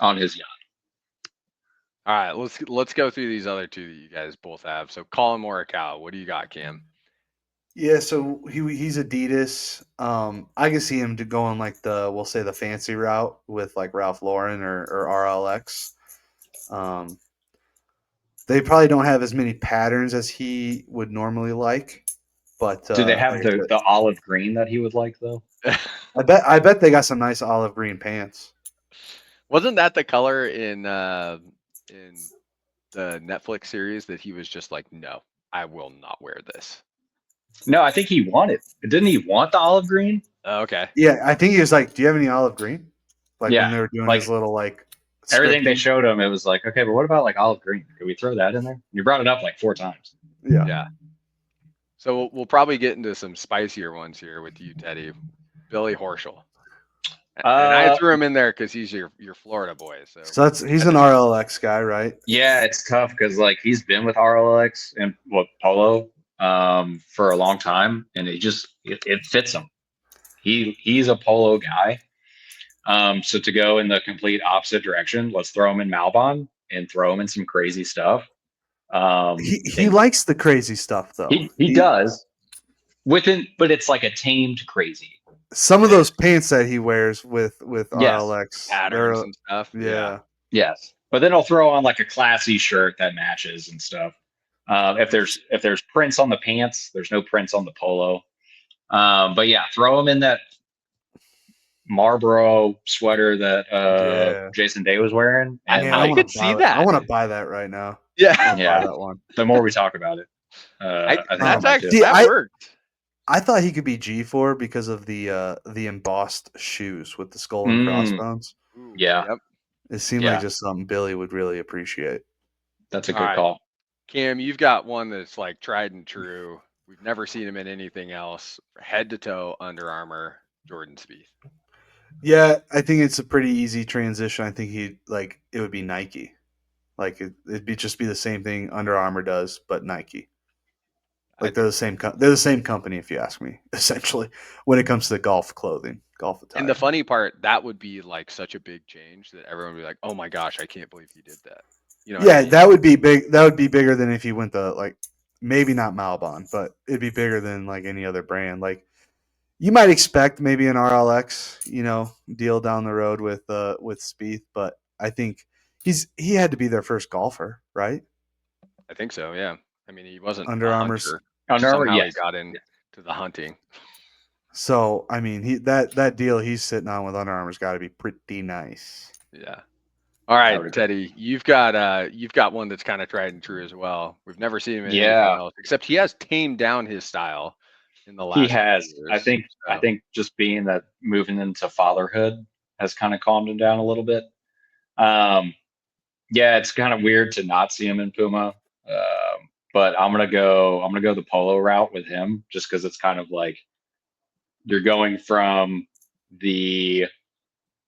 on his yacht. All right, let's go through these other 2 that you guys both have. So Colin Morikawa, what do you got, Cam? Yeah, so he's Adidas. I can see him going like we'll say the fancy route with like Ralph Lauren or RLX. They probably don't have as many patterns as he would normally like, but do they have the olive green that he would like though? I bet they got some nice olive green pants. Wasn't that the color in the Netflix series that he was just like, no, I will not wear this? No, I think he wanted. Didn't he want the olive green? Oh, okay. Yeah, I think he was like, "Do you have any olive green?" Like Yeah, when they were doing like, his little like everything they scripting. showed him, it was like, okay, but what about like olive green? Could we throw that in there? You brought it up like 4 times. Yeah. So we'll probably get into some spicier ones here with you, Teddy. Billy Horschel. And I threw him in there because he's your Florida boy. So he's an RLX guy, right? Yeah, it's tough because like he's been with RLX and Polo for a long time, and it fits him. He's a Polo guy. So to go in the complete opposite direction, let's throw him in Malbon and throw him in some crazy stuff. He likes the crazy stuff though. He does. But it's like a tamed crazy. Some of those pants that he wears with RLX patterns and stuff. Yeah. Yes. But then I'll throw on like a classy shirt that matches and stuff. If there's prints on the pants, there's no prints on the polo. But yeah, throw him in that Marlboro sweater that Jason Day was wearing. And I could see that. I want to buy that right now. Yeah. Buy that one. The more we talk about it, I think that worked. I thought he could be G4 because of the embossed shoes with the skull and crossbones. Yeah. Yep. It seemed like just something Billy would really appreciate. That's a good call. Cam, you've got one that's like tried and true. We've never seen him in anything else. Head to toe, Under Armour, Jordan Spieth. Yeah, I think it's a pretty easy transition. I think it would be Nike. Like it'd be the same thing Under Armour does, but Nike. Like they're the same company, if you ask me, essentially, when it comes to golf clothing, golf attire. And the funny part, that would be like such a big change that everyone would be like, "Oh my gosh, I can't believe you did that." You know? Yeah, that would be big. That would be bigger than if you went to like maybe not Malbon, but it'd be bigger than like any other brand. Like you might expect maybe an RLX, deal down the road with Spieth, but I think he had to be their first golfer, right? I think so. Yeah. I mean, he wasn't Under Armour's. Somehow he got into the hunting. So I mean, that deal he's sitting on with Under Armour's got to be pretty nice. Yeah. All right, Teddy, you've got one that's kind of tried and true as well. We've never seen him in anything else, except he has tamed down his style in the last. He has. Years, I think just being that moving into fatherhood has kind of calmed him down a little bit. Yeah, it's kind of weird to not see him in Puma. But I'm gonna go the polo route with him just because it's kind of like you're going from the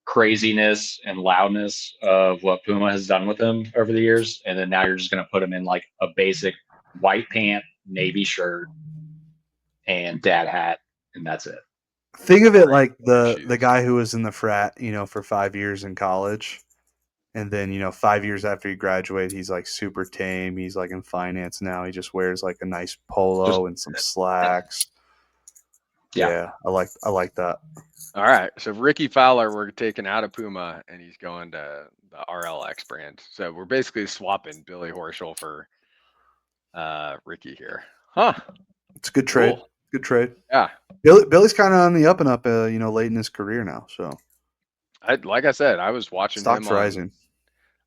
craziness and loudness of what Puma has done with him over the years, and then now you're just gonna put him in like a basic white pant, navy shirt, and dad hat, and that's it. Think of it like the guy who was in the frat, for 5 years in college. And then, 5 years after he graduated, he's like super tame. He's like in finance now. He just wears like a nice polo and some slacks. Yeah, I like that. All right. So Ricky Fowler, we're taking out of Puma and he's going to the RLX brand. So we're basically swapping Billy Horschel for Ricky here. Huh. It's a good trade. Cool. Good trade. Yeah. Billy's kind of on the up and up, late in his career now. So like I said, I was watching Stock's rising.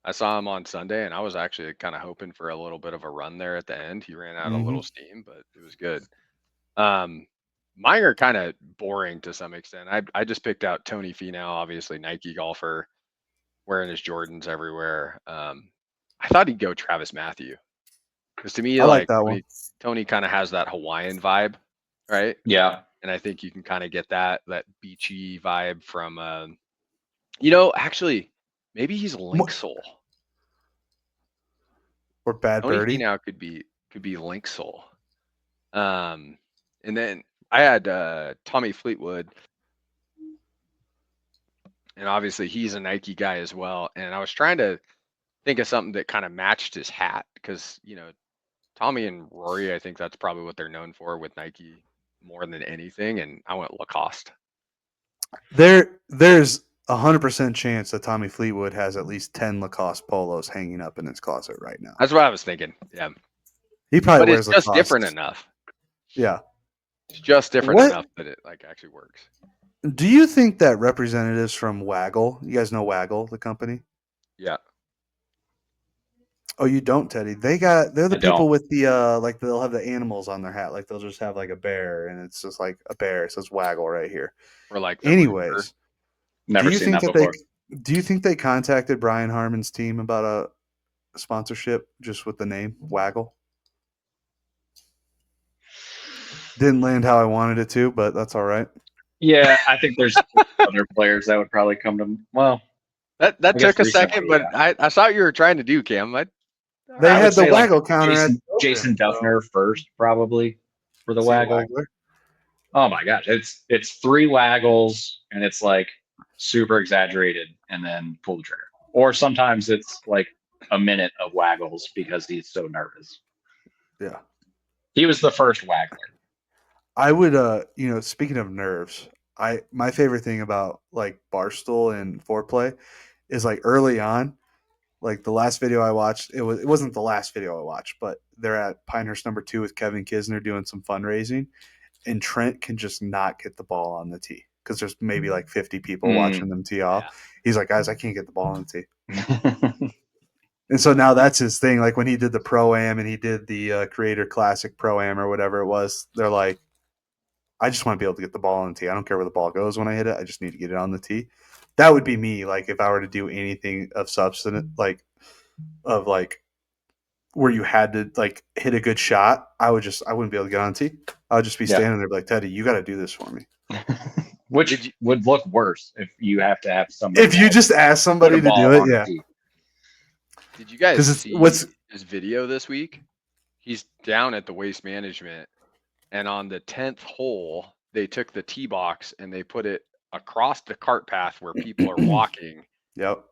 I saw him on Sunday, and I was actually kind of hoping for a little bit of a run there at the end. He ran out a little steam, but it was good. Mine are kind of boring to some extent. I just picked out Tony Finau, obviously Nike golfer, wearing his Jordans everywhere. I thought he'd go Travis Matthew, because to me, I like that one. Tony kind of has that Hawaiian vibe, right? Yeah, and I think you can kind of get that beachy vibe from, actually. Maybe he's Linksole. Or Bad Birdie. Now could be Linksole. And then I had Tommy Fleetwood, and obviously he's a Nike guy as well. And I was trying to think of something that kind of matched his hat because Tommy and Rory, I think that's probably what they're known for with Nike more than anything. And I went Lacoste. There's 100% chance that Tommy Fleetwood has at least 10 Lacoste polos hanging up in his closet right now. That's what I was thinking. Yeah. He probably wears Lacoste. It's just different enough. Yeah. It's just different enough that it actually works. Do you think that representatives from Waggle, you guys know Waggle, the company? Yeah. Oh, you don't, Teddy. They're the people with the like they'll have the animals on their hat. Like they'll just have like a bear and it's just like a bear. It says Waggle right here. Or like the Anyways, Never seen that before. Do you think they contacted Brian Harmon's team about a sponsorship just with the name Waggle? Didn't land how I wanted it to, but that's all right. Yeah, I think there's other players that would probably come to. Well, that took a second, but I saw what you were trying to do, Cam. They had the Waggle counter. Jason Duffner first, probably for the Waggle. Oh my gosh, it's 3 Waggles and it's like super exaggerated, and then pull the trigger. Or sometimes it's like a minute of Waggles because he's so nervous. Yeah, he was the first Waggler. I would, speaking of nerves, my favorite thing about like Barstool and Foreplay is like early on, like the last video I watched, it wasn't the last video I watched, but they're at Pinehurst number 2 with Kevin Kisner doing some fundraising, and Trent can just not get the ball on the tee because there's maybe like 50 people watching them tee off. Yeah. He's like, guys, I can't get the ball on the tee. And so now that's his thing. Like when he did the Pro-Am and he did the Creator Classic Pro-Am or whatever it was, they're like, I just want to be able to get the ball on the tee. I don't care where the ball goes when I hit it. I just need to get it on the tee. That would be me. Like if I were to do anything of substance, like where you had to like hit a good shot, I wouldn't be able to get on the tee. I would just be standing there like, Teddy, you got to do this for me. Which would look worse if you have to have somebody. If you just ask somebody to do it, yeah. Did you guys see his video this week? He's down at the Waste Management, and on the 10th hole, they took the tee box and they put it across the cart path where people are walking. Yep.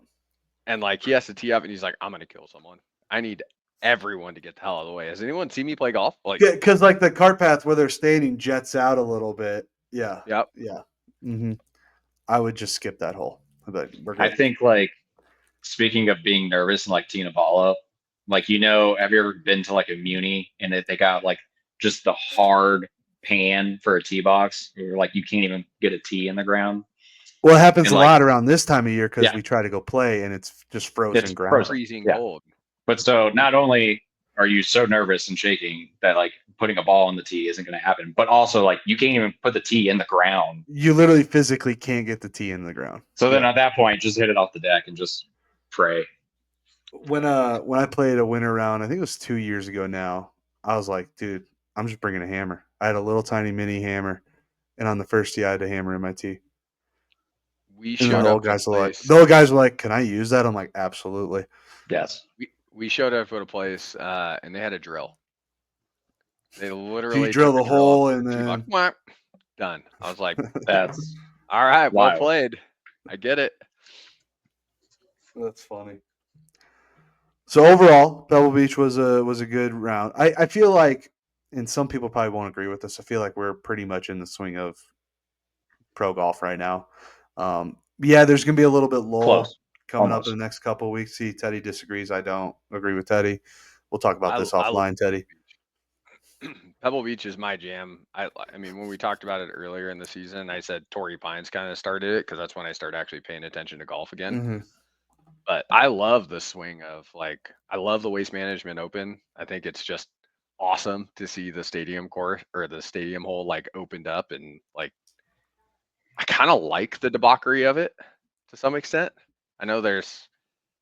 And like he has to tee up, and he's like, "I'm gonna kill someone. I need everyone to get the hell out of the way." Has anyone seen me play golf? Like, yeah, because like the cart path where they're standing jets out a little bit. Yeah. Yep. Yeah. Mm-hmm. I would just skip that hole. I think like speaking of being nervous and like teeing a ball up, like have you ever been to like a Muni and they got like just the hard pan for a tee box where like you can't even get a tee in the ground? Well, it happens a lot around this time of year because we try to go play and it's just frozen ground. Freezing cold. But so not only are you so nervous and shaking that like putting a ball on the tee isn't going to happen, but also like you can't even put the tee in the ground. You literally physically can't get the tee in the ground. So then at that point, just hit it off the deck and just pray. When I played a winter round, I think it was 2 years ago now, I was like, dude, I'm just bringing a hammer. I had a little tiny mini hammer, and on the first tee, I had a hammer in my tee. The old guys were like, "Can I use that?" I'm like, "Absolutely." Yes. We showed up at a place, and they had a drill. They literally drill the hole and then done. I was like, "That's all right. Well played. I get it." That's funny. So overall, Pebble Beach was a good round. I feel like, and some people probably won't agree with this, I feel like we're pretty much in the swing of pro golf right now. Yeah, there's going to be a little bit lull coming up in the next couple of weeks. See, Teddy disagrees. I don't agree with Teddy. We'll talk about this offline, Teddy. Pebble Beach is my jam. I mean, when we talked about it earlier in the season, I said Torrey Pines kind of started it because that's when I started actually paying attention to golf again. Mm-hmm. But I love the swing of I love the Waste Management Open. I think it's just awesome to see the stadium course or the stadium hole like opened up, and like I kind of like the debauchery of it to some extent. I know there's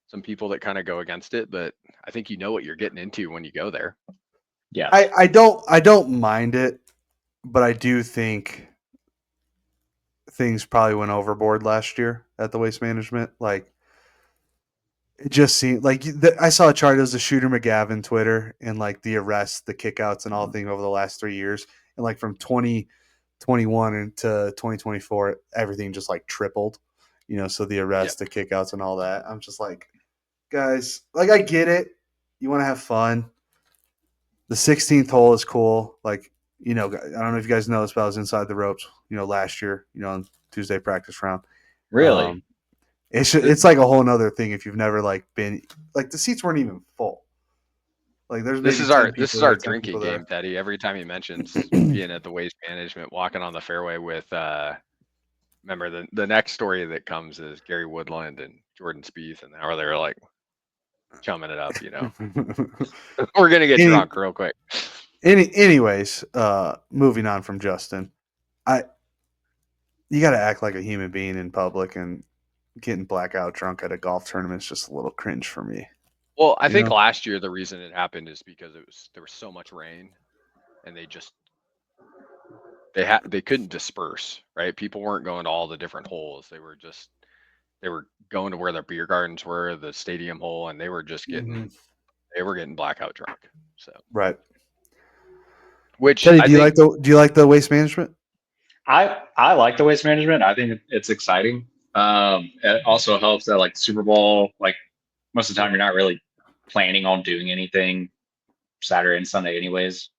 some people that kind of go against it, but I think you know what you're getting into when you go there. Yeah. I don't mind it, but I do think things probably went overboard last year at the Waste Management. Like it just seemed like I saw a chart. It was the Shooter McGavin Twitter and like the arrests, the kickouts, and all things over the last 3 years, and like from 2021 into 2024, everything just like tripled. So the arrests, the kickouts, and all that. I'm just like, guys, like I get it. You want to have fun. The 16th hole is cool. Like, I don't know if you guys know this, but I was inside the ropes, last year, on Tuesday practice round. Really? It's like a whole nother thing if you've never like been like the seats weren't even full. Like this is our drinking game, Teddy. Every time he mentions being at the Waste Management, walking on the fairway with remember the next story that comes is Gary Woodland and Jordan Spieth, and how they're like chumming it up. We're gonna get drunk real quick. Anyways, moving on from Justin, you got to act like a human being in public, and getting blackout drunk at a golf tournament is just a little cringe for me. Well, I think last year the reason it happened is because there was so much rain, and they couldn't disperse, right? People weren't going to all the different holes. They were going to where their beer gardens were, the stadium hole, and they were just getting blackout drunk. So right. Which Teddy, do you like the waste management? I like the waste management. I think it's exciting. It also helps that like the Super Bowl, like most of the time you're not really planning on doing anything Saturday and Sunday anyways.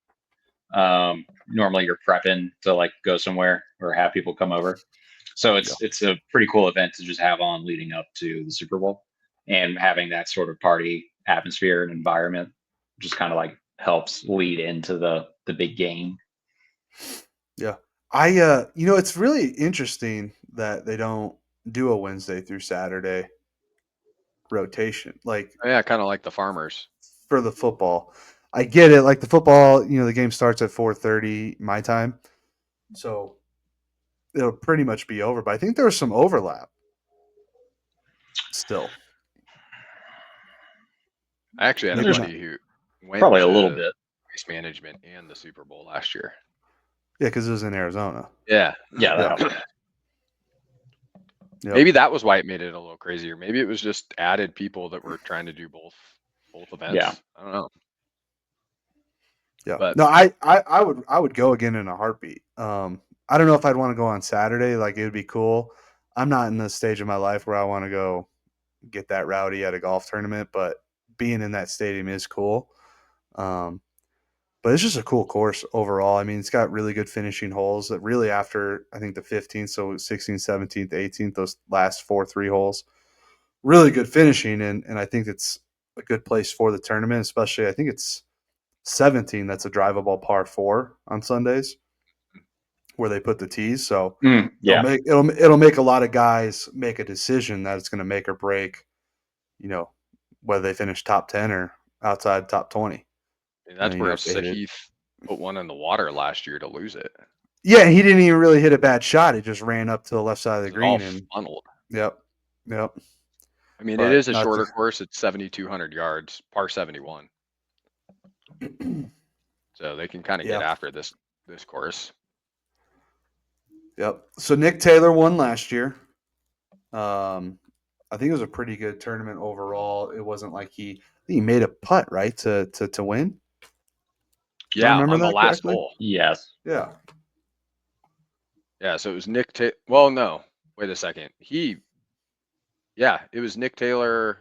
Normally you're prepping to like go somewhere or have people come over. So it's a pretty cool event to just have on leading up to the Super Bowl, and having that sort of party atmosphere and environment just kind of like helps lead into the big game. Yeah. It's really interesting that they don't do a Wednesday through Saturday rotation. Like, kind of like the Farmers for the football. I get it. Like the football, the game starts at 4:30 my time, so it'll pretty much be over. But I think there was some overlap still. I actually had a buddy who went probably a little bit waste management and the Super Bowl last year. Yeah, because it was in Arizona. Yeah. Yep. Maybe that was why it made it a little crazier. Maybe it was just added people that were trying to do both events. Yeah. I don't know. Yeah. But no, I would go again in a heartbeat. I don't know if I'd want to go on Saturday. Like, it would be cool. I'm not in the stage of my life where I want to go get that rowdy at a golf tournament, but being in that stadium is cool. But it's just a cool course overall. I mean, it's got really good finishing holes that really after, I think, the 15th, so 16th, 17th, 18th, those last 4-3 holes, really good finishing. And I think it's a good place for the tournament, especially I think it's 17. That's a drivable par 4 on Sundays where they put the tees. So it'll make a lot of guys make a decision that it's going to make or break, whether they finish top 10 or outside top 20. And that's where Sahith put one in the water last year to lose it. Yeah, he didn't even really hit a bad shot. It just ran up to the left side of the green and funneled. Yep. I mean, it is a shorter course. It's 7,200 yards, par 71. So they can kind of get after this course. Yep. So Nick Taylor won last year. I think it was a pretty good tournament overall. It wasn't like he made a putt, right, to win. Yeah, on the last hole. Yes. Yeah. Yeah, so it was Nick Taylor. Well, no. Wait a second. It was Nick Taylor.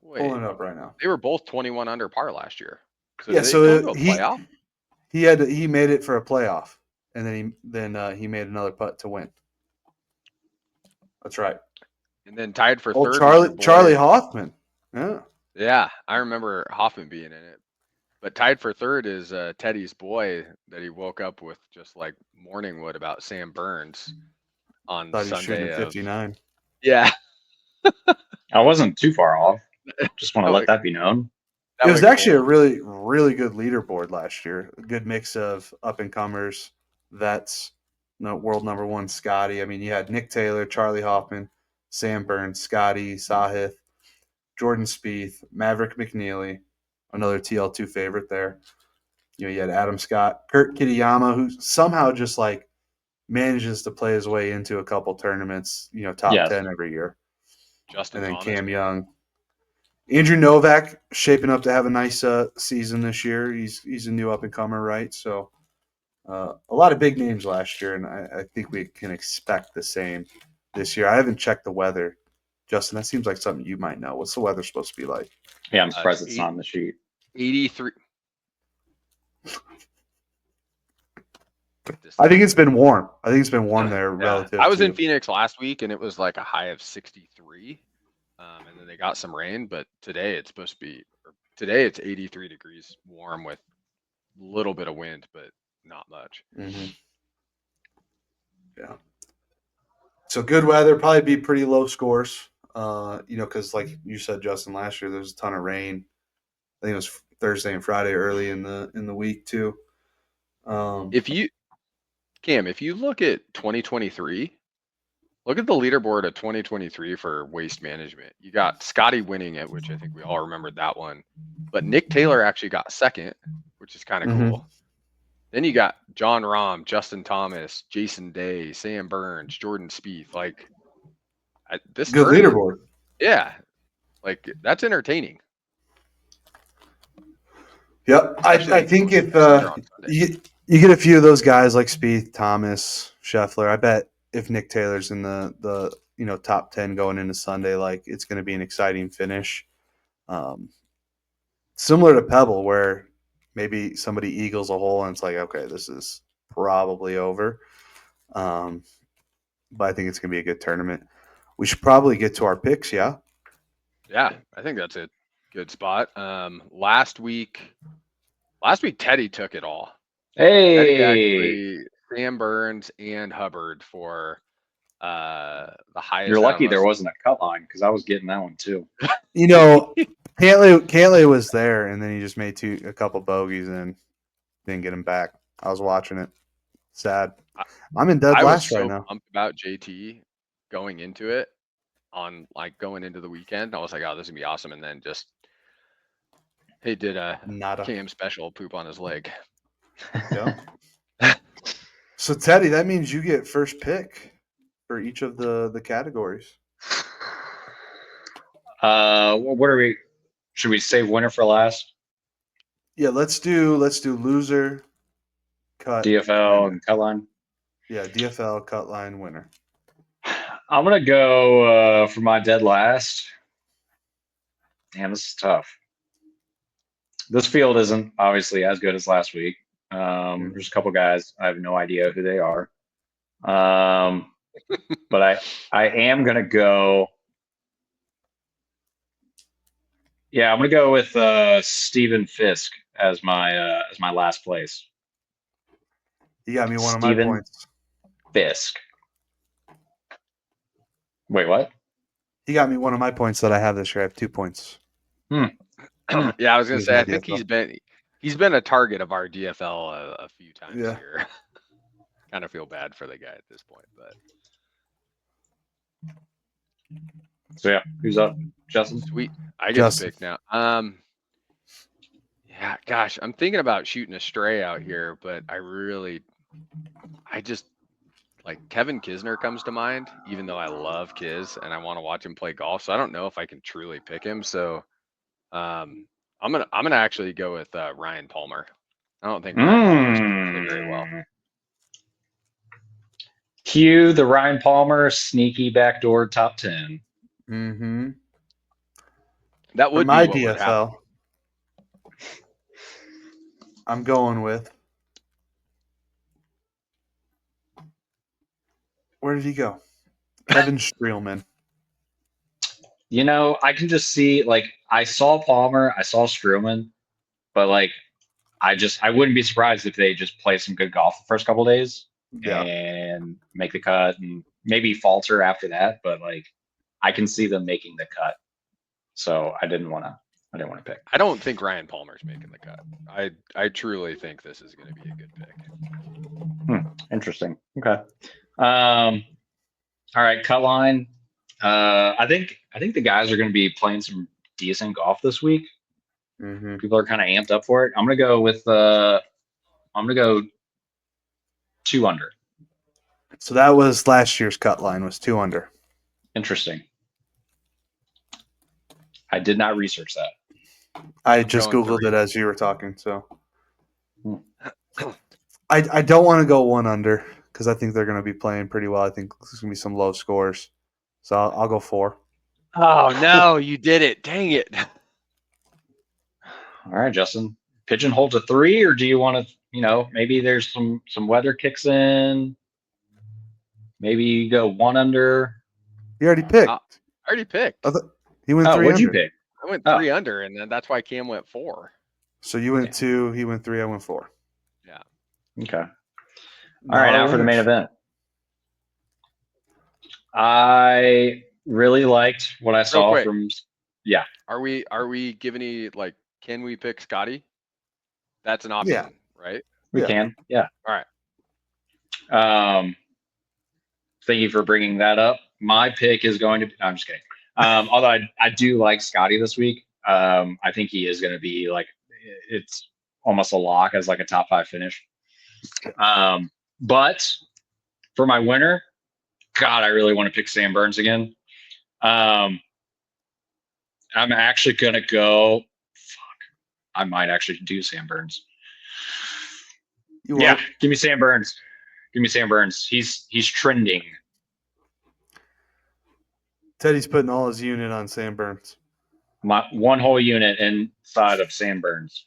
Wait. Pulling it up right now. They were both 21 under par last year. So he made it for a playoff, and then he made another putt to win. That's right. And then tied for third. Charlie Hoffman. Yeah. Yeah, I remember Hoffman being in it. But tied for third is Teddy's boy that he woke up with just like morning wood about Sam Burns on Sunday. 59. Yeah. I wasn't too far off. Just want to let that be known. It was actually a really, really good leaderboard last year. A good mix of up and comers, vets, world number one Scotty. I mean, you had Nick Taylor, Charlie Hoffman, Sam Burns, Scotty, Sahith, Jordan Spieth, Maverick McNeely, another TL2 favorite there. You had Adam Scott, Kurt Kitayama, who somehow just like manages to play his way into a couple tournaments, top 10 every year. Justin and then Thomas, Cam Young. Andrew Novak shaping up to have a nice season this year. He's a new up-and-comer, right? So a lot of big names last year, and I think we can expect the same this year. I haven't checked the weather. Justin, that seems like something you might know. What's the weather supposed to be like? Yeah, I'm surprised it's not on the sheet. 83. I think it's been warm. There relative. I was in Phoenix last week, and it was like a high of 63. And then they got some rain, but today it's supposed to be. Today it's 83 degrees warm with a little bit of wind, but not much. Mm-hmm. Yeah. So good weather, probably be pretty low scores. Because like you said, Justin, last year there was a ton of rain. I think it was Thursday and Friday early in the week too. If you look at 2023, look at the leaderboard of 2023 for waste management. You got Scotty winning it, which I think we all remembered that one. But Nick Taylor actually got second, which is kind of cool. Then you got John Rahm, Justin Thomas, Jason Day, Sam Burns, Jordan Spieth. Like this good tournament, leaderboard. Yeah, like that's entertaining. Yep, I think if you get a few of those guys like Spieth, Thomas, Scheffler, I bet if Nick Taylor's in the top 10 going into Sunday, like it's going to be an exciting finish. Similar to Pebble, where maybe somebody eagles a hole and it's like, okay, this is probably over. But I think it's going to be a good tournament. We should probably get to our picks, yeah? Yeah, I think that's a good spot. Last week Teddy took it all. Hey, Teddy actually, Sam Burns and Hubbard for the highest. You're lucky there wasn't a cut line because I was getting that one too. Cantley was there, and then he just made a couple bogeys and didn't get him back. I was watching it. Sad. I'm in dead last right now. I was so pumped about JT going into it going into the weekend. I was like, oh, this is gonna be awesome. And then just he did a Cam special poop on his leg. Yeah. So Teddy, that means you get first pick for each of the categories. What are we? Should we save winner for last? Yeah, let's do loser, cut, DFL, winner. and cut line. Yeah, DFL, cut line, winner. I'm gonna go for my dead last. Damn, this is tough. This field isn't obviously as good as last week. There's a couple guys I have no idea who they are. But I am gonna go. Yeah, I'm gonna go with Stephen Fisk as my last place. You got me one of my points. Fisk. Wait, what? He got me one of my points that I have this year. I have 2 points. Yeah, I was gonna say I think he's been a target of our DFL a few times here. Kind of feel bad for the guy at this point, but so yeah, who's up? Justin? Sweet. I get to pick now. Yeah, gosh, I'm thinking about shooting a stray out here, but I just like Kevin Kisner comes to mind, even though I love Kiz and I want to watch him play golf. So I don't know if I can truly pick him. So I'm gonna actually go with Ryan Palmer. I don't think Ryan Palmer's playing very well. Cue the Ryan Palmer sneaky backdoor top 10. Mm-hmm. That would be my what DFL. I'm going with. Where did he go? Kevin Streelman. I can just see, like, I saw Palmer, I saw Streelman, but like, I wouldn't be surprised if they just play some good golf the first couple of days and make the cut and maybe falter after that. But like, I can see them making the cut. So I didn't want to pick. I don't think Ryan Palmer's making the cut. I truly think this is going to be a good pick. Interesting. Okay. All right, cut line. I think the guys are going to be playing some decent golf this week. Mm-hmm. People are kind of amped up for it. I'm gonna go with 2 under. So that was last year's cut line, was 2 under. Interesting. I did not research that. I just Googled it as you were talking. So I don't want to go 1 under because I think they're going to be playing pretty well. I think there's going to be some low scores. So I'll go 4. Oh, no, you did it. Dang it. All right, Justin. Pigeonhole to 3, or do you want to, maybe there's some weather kicks in. Maybe you go 1 under. You already picked. I already picked. He went 3 what'd under. You pick? I went 3 under, and then that's why Cam went 4. So you went 2, he went 3, I went 4. Yeah. Okay. All right, now for the main event. I really liked what I saw from. Yeah. Are we giving any, like, can we pick Scotty? That's an option, right? We can. Yeah. All right. Thank you for bringing that up. My pick is going to be, I'm just kidding. Although I do like Scotty this week. I think he is going to be like, it's almost a lock as like a top 5 finish. But for my winner, God, I really want to pick Sam Burns again. I'm actually going to go, I might actually do Sam Burns. Yeah, give me Sam Burns. Give me Sam Burns. He's trending. Teddy's putting all his unit on Sam Burns. My one whole unit inside of Sam Burns.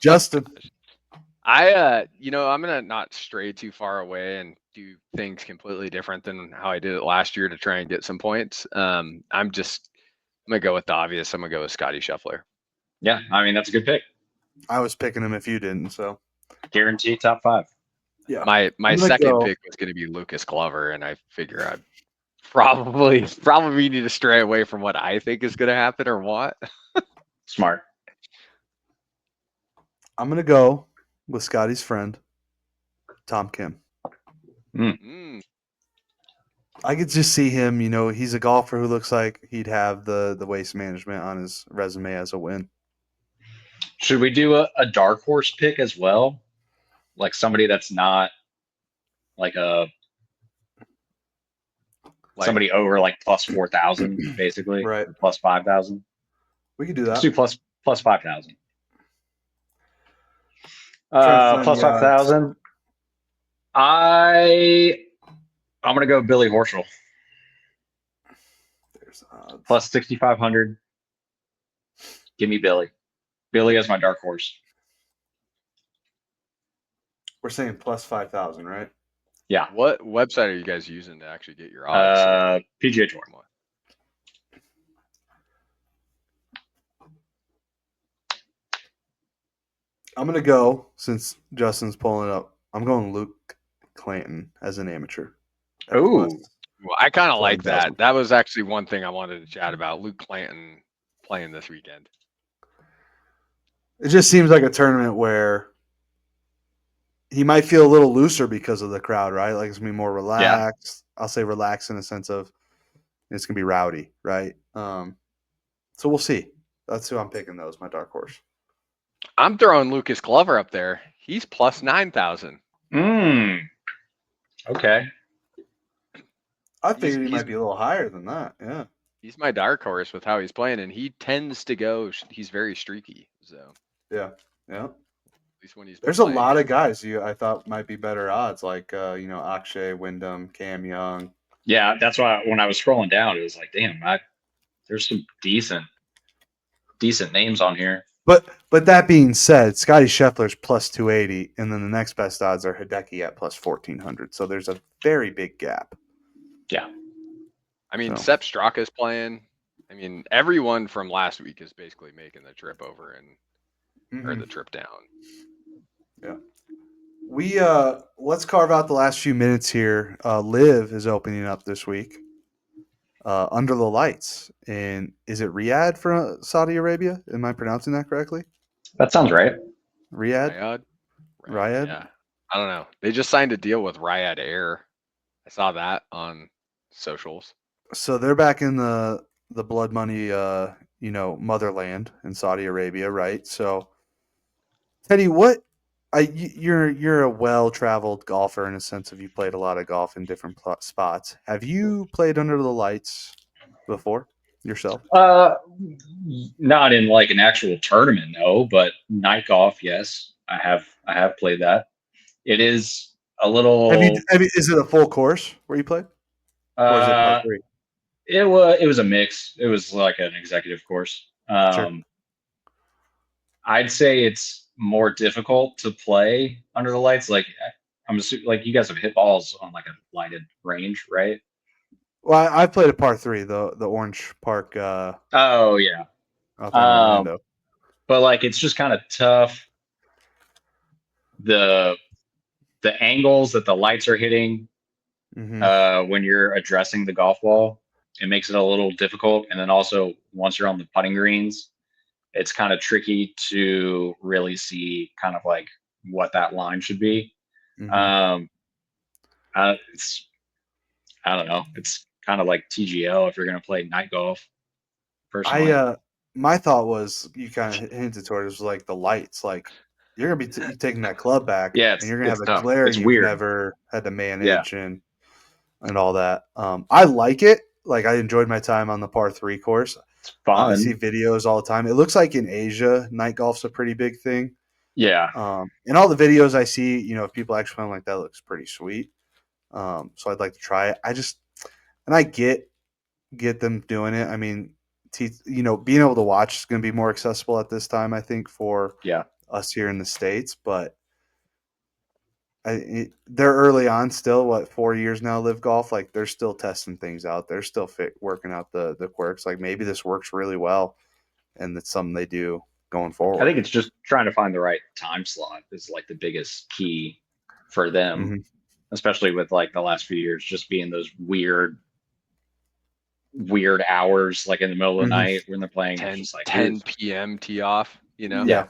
Justin. I'm gonna not stray too far away and do things completely different than how I did it last year to try and get some points. I'm gonna go with the obvious. I'm gonna go with Scotty Scheffler. Yeah, I mean, that's a good pick. I was picking him if you didn't, so guaranteed top 5. Yeah. My second pick was gonna be Lucas Glover, and I figure I probably need to stray away from what I think is gonna happen or what. Smart. I'm gonna go with Scotty's friend, Tom Kim. I could just see him, he's a golfer who looks like he'd have the waste management on his resume as a win. Should we do a dark horse pick as well? Like somebody that's not like somebody over like plus 4,000, basically. Right. Plus 5,000. We could do that. Let's do plus 5,000. Plus 5,000. I'm gonna go Billy Horschel. There's plus 6,500. Give me Billy. Billy as my dark horse. We're saying plus 5,000, right? Yeah. What website are you guys using to actually get your odds? PGA Tour. I'm gonna go, since Justin's pulling it up, I'm going Luke Clanton as an amateur. Ooh. Well, I kind of like that. That was actually one thing I wanted to chat about. Luke Clanton playing this weekend. It just seems like a tournament where he might feel a little looser because of the crowd, right? Like it's going to be more relaxed. Yeah. I'll say relaxed in the sense of it's going to be rowdy, right? So we'll see. That's who I'm picking, though, as my dark horse. I'm throwing Lucas Glover up there. He's plus 9,000. Okay. I figured he might be a little higher than that. Yeah. He's my dark horse with how he's playing, and he tends to go. He's very streaky. So yeah. At least when he's there's playing. A lot of guys I thought might be better odds, like Akshay, Wyndham, Cam Young. Yeah, that's why when I was scrolling down, it was like, damn, there's some decent names on here. But that being said, Scotty Scheffler's plus 280, and then the next best odds are Hideki at plus 1,400. So there's a very big gap. Yeah. I mean, Sepp Straka's playing. I mean, everyone from last week is basically making the trip over or the trip down. Yeah. We let's carve out the last few minutes here. LIV is opening up this week. Under the lights. And is it Riyadh for Saudi Arabia? Am I pronouncing that correctly? That sounds right. Riyadh? Yeah. I don't know. They just signed a deal with Riyadh Air. I saw that on socials. So they're back in the blood money, motherland in Saudi Arabia, right? So, Teddy, you're a well-traveled golfer in a sense of you played a lot of golf in different spots. Have you played under the lights before yourself? Not in like an actual tournament, no, but night golf, yes. I have played that. It is a little. Is it a full course where you played? Or is it par 3? It was a mix. It was like an executive course. Sure. I'd say it's more difficult to play under the lights. Like I'm assuming, like you guys have hit balls on like a lighted range, right? Well, I played a par 3, the Orange Park. Oh yeah. But like it's just kind of tough. the angles that the lights are hitting when you're addressing the golf ball, it makes it a little difficult. And then also once you're on the putting greens, it's kind of tricky to really see kind of like what that line should be. It's, I don't know. It's kind of like TGL if you're going to play night golf. Personally, my thought was, you kind of hinted toward, it was like the lights. Like, you're gonna be taking that club back, and you're gonna have a glare you've never had to manage, and all that. I like it. Like, I enjoyed my time on the par 3 course. It's fun. I see videos all the time. It looks like in Asia, night golf's a pretty big thing. Yeah. And all the videos I see, if people actually playing like that, looks pretty sweet. So I'd like to try it. I get them doing it. I mean, being able to watch is going to be more accessible at this time, I think, for us here in the States. But they're early on still. 4 years now, LIV Golf. Like, they're still testing things out. They're still working out the quirks. Like, maybe this works really well, and it's something they do going forward. I think it's just trying to find the right time slot is like the biggest key for them, especially with like the last few years, just being those weird hours, like in the middle of the night when they're playing 10 p.m. tee off, Yeah.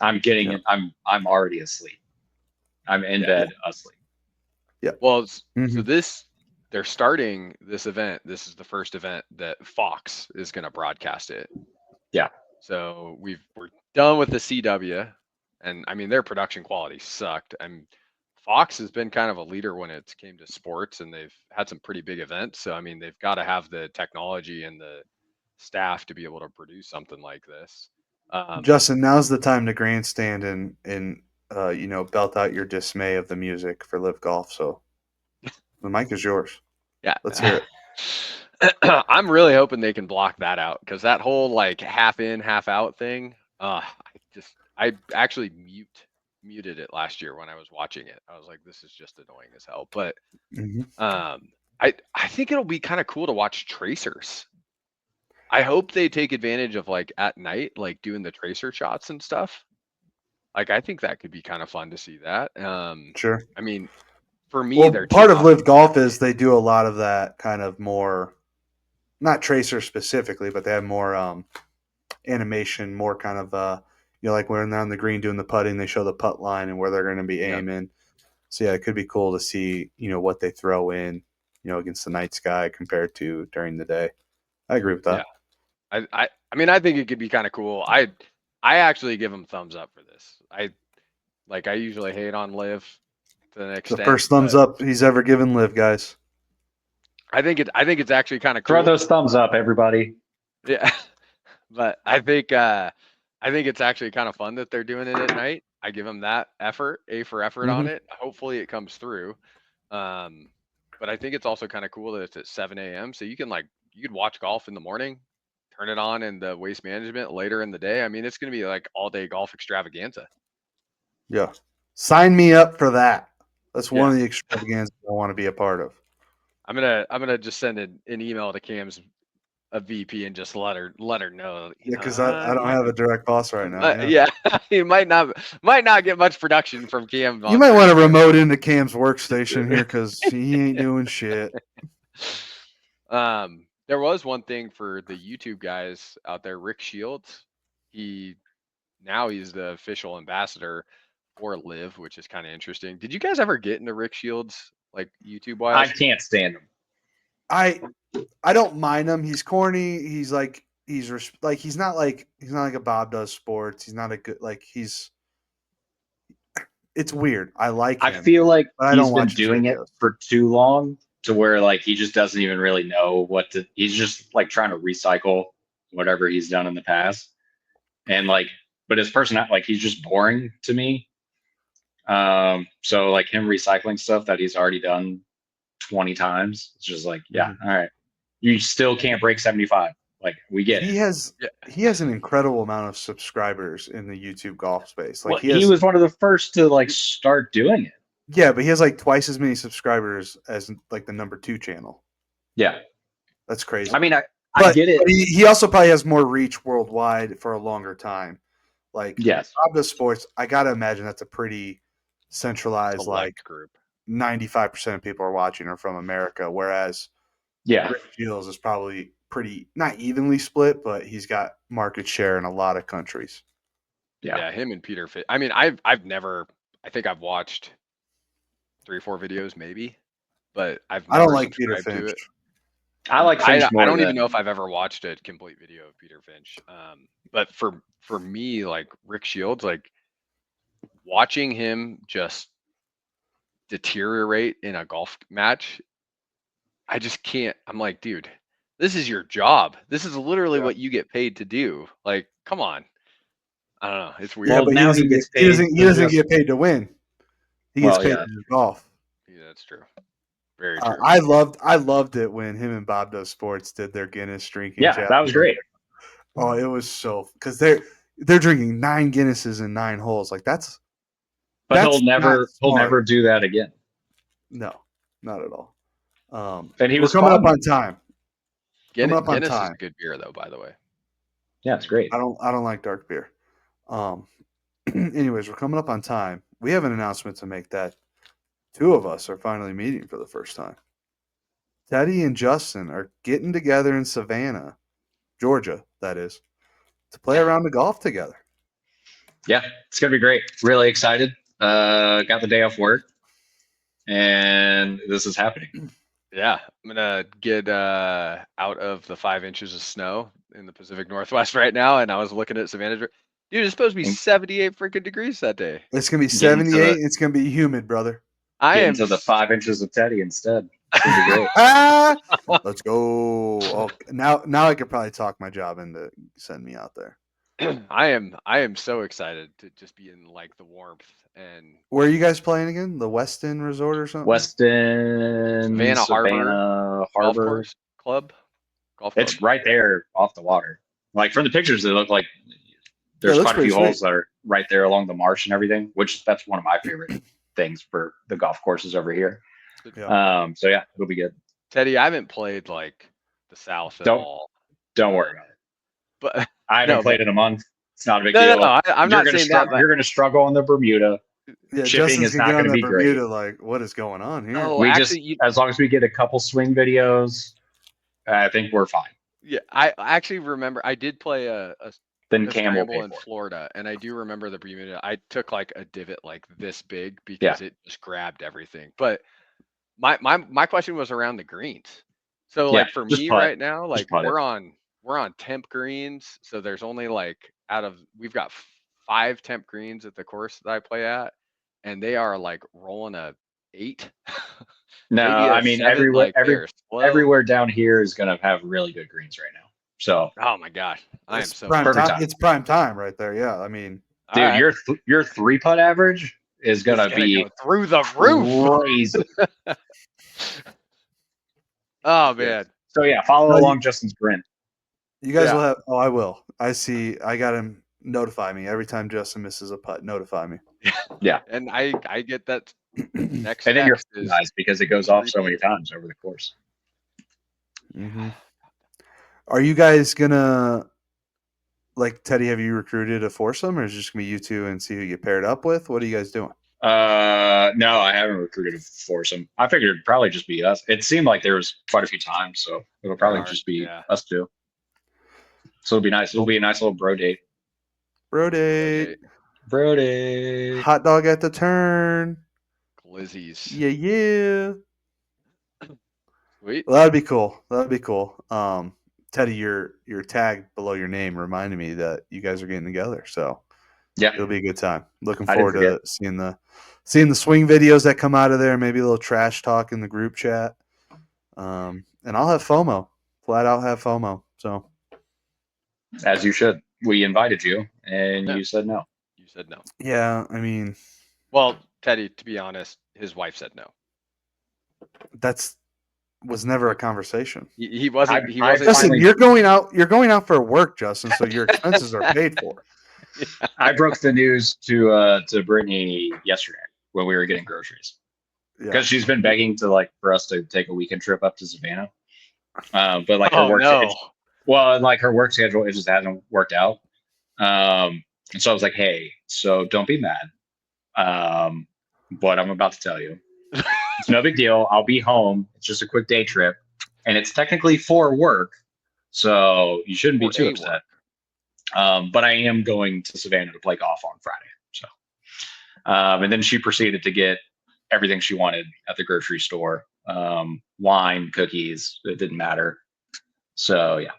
I'm getting it. I'm already asleep. I'm in bed asleep. Yeah. Well, so they're starting this event. This is the first event that Fox is going to broadcast it. Yeah. So we're done with the CW, and I mean, their production quality sucked. Fox has been kind of a leader when it came to sports, and they've had some pretty big events. So I mean, they've got to have the technology and the staff to be able to produce something like this. Justin, now's the time to grandstand and belt out your dismay of the music for LIV Golf. So the mic is yours. Yeah, let's hear it. I'm really hoping they can block that out, because that whole like half in, half out thing. I actually muted it last year when I was watching it. I was like, this is just annoying as hell. But I think it'll be kind of cool to watch tracers. I hope they take advantage of like at night, like doing the tracer shots and stuff. Like, I think that could be kind of fun to see that. Sure. I mean, for me, part of LIV Golf is they do a lot of that kind of more, not tracer specifically, but they have more animation, more kind of like when they're on the green doing the putting, they show the putt line and where they're going to be aiming. So yeah, it could be cool to see what they throw in against the night sky compared to during the day. I agree with that. Yeah. I mean, I think it could be kind of cool. I actually give them thumbs up for this. I usually hate on LIV to an extent. The first thumbs up he's ever given LIV, guys. I think it's actually kind of cool. Throw those thumbs up, everybody. Yeah. But I think it's actually kind of fun that they're doing it at night. I give them that effort on it. Hopefully it comes through. But I think it's also kind of cool that it's at 7 a.m. So you could watch golf in the morning, turn it on in the waste management later in the day. I mean, it's going to be like all day golf extravaganza. Yeah. Sign me up for that. That's one of the extravaganzas I want to be a part of. I'm gonna just send an email to Cam's a VP and just let her know. Yeah, because I don't have a direct boss right now. You might not get much production from Cam. You might want to remote into Cam's workstation here, because he ain't doing shit. There was one thing for the YouTube guys out there. Rick Shields, he's the official ambassador for LIV, which is kind of interesting. Did you guys ever get into Rick Shields, like YouTube wise? I can't stand him. I don't mind him. He's corny. He's not like a Bob Does Sports. He's not a good, it's weird. I like him. I feel like he's been doing it for too long to where like he just doesn't even really know he's just like trying to recycle whatever he's done in the past. And but his personality, like, he's just boring to me. So like him recycling stuff that he's already done 20 times, it's just like, all right, you still can't break 75. Like, we get he it. He has an incredible amount of subscribers in the YouTube golf space. Like, he was one of the first to start doing it. Yeah, but he has twice as many subscribers as the number 2 channel. Yeah, that's crazy. I mean, I get it. But he also probably has more reach worldwide for a longer time. Yes, Bob Does Sports. I gotta imagine that's a pretty centralized, like group. 95% of people are watching are from America, whereas Rick Shields is probably pretty not evenly split, but he's got market share in a lot of countries. Yeah, him and Peter Finch. I mean, I think I've watched 3 or 4 videos maybe, but I don't like Peter Finch. To it. I like Finch more. I don't even know if I've ever watched a complete video of Peter Finch. But for me, like Rick Shields, like watching him just deteriorate in a golf match, I just can't. I'm like, dude, this is your job. This is literally what you get paid to do. Like, come on. I don't know. It's weird. Yeah, but now he doesn't get paid to win. He gets paid to do golf. Yeah, that's true. Very true. I loved it when him and Bob Does Sports did their Guinness drinking. Yeah, that was great. Oh, it was so because they're drinking 9 Guinnesses in 9 holes. Like that's. But he'll never do that again. No, not at all. And he was coming up on time. Guinness is a good beer, though. By the way. Yeah, it's great. I don't like dark beer. Anyways, we're coming up on time. We have an announcement to make that 2 of us are finally meeting for the first time. Teddy and Justin are getting together in Savannah, Georgia, that is, to play a round of golf together. Yeah, it's going to be great. Really excited. Got the day off work, and this is happening. Yeah, I'm going to get out of the 5 inches of snow in the Pacific Northwest right now, and I was looking at Savannah. Dude, it's supposed to be 78 freaking degrees that day. It's going to be 78. It's going to be humid, brother. I am to the 5 inches of Teddy instead. Let's go. Oh, now I could probably talk my job into send me out there. I am so excited to just be in like the warmth. And where are you guys playing again? The Westin Resort or something? Westin Savannah Harbor Club. Golf club. It's right there off the water. Like from the pictures, they look like there's quite a few holes that are right there along the marsh and everything. Which that's one of my favorite things for the golf courses over here. Yeah. So yeah, it'll be good. Teddy, I haven't played like the South at all. Don't worry about it. But I haven't played in a month. It's not a big deal. No, I'm not saying that. You're going to struggle on the Bermuda. Yeah, shipping is not going to be great. Like, what is going on here? No, as long as we get a couple swing videos, I think we're fine. Yeah, I actually remember I did play a scramble in Florida, and I do remember the Bermuda. I took like a divot like this big because it just grabbed everything. But my question was around the greens. So like for me right now, like we're on temp greens, so there's only like we've got 5 temp greens at the course that I play at, and they are like rolling a 8. No, I mean 7, everywhere down here is gonna have really good greens right now. So oh my gosh, I am so prime time. It's prime time right there. Yeah, I mean, dude, your 3-putt average is gonna be go through the roof. Crazy. Oh man. So yeah, follow along Justin's grin. You guys will have. Oh, I will. I see. I got him notify me every time Justin misses a putt. Notify me. Yeah, and I get that next. And then you're nice because it goes off so many times over the course. Mm-hmm. Are you guys gonna Teddy? Have you recruited a foursome, or is it just gonna be you 2 and see who you get paired up with? What are you guys doing? No, I haven't recruited a foursome. I figured it'd probably just be us. It seemed like there was quite a few times, so it'll probably just be us 2. So it'll be nice. It'll be a nice little bro date. Bro date. Hot dog at the turn. Glizzies. Yeah. Sweet. Well, that'd be cool. Teddy, your tag below your name reminded me that you guys are getting together. So yeah, it'll be a good time. Looking forward to seeing the swing videos that come out of there. Maybe a little trash talk in the group chat. And I'll have FOMO. Flat out have FOMO. So as you should. We invited you, and you said no. You said no. Yeah, I mean, well, Teddy, to be honest, his wife said no. Was never a conversation. He wasn't. Justin, you're going out for work, Justin. So your expenses are paid for. Yeah. I broke the news to Brittany yesterday when we were getting groceries because she's been begging for us to take a weekend trip up to Savannah. But her work. No. Well, and her work schedule, it just hasn't worked out. And so I was like, hey, so don't be mad. what I'm about to tell you. It's no big deal. I'll be home. It's just a quick day trip, and it's technically for work, so you shouldn't be too upset. But I am going to Savannah to play golf on Friday. So, and then she proceeded to get everything she wanted at the grocery store, wine, cookies. It didn't matter. So yeah,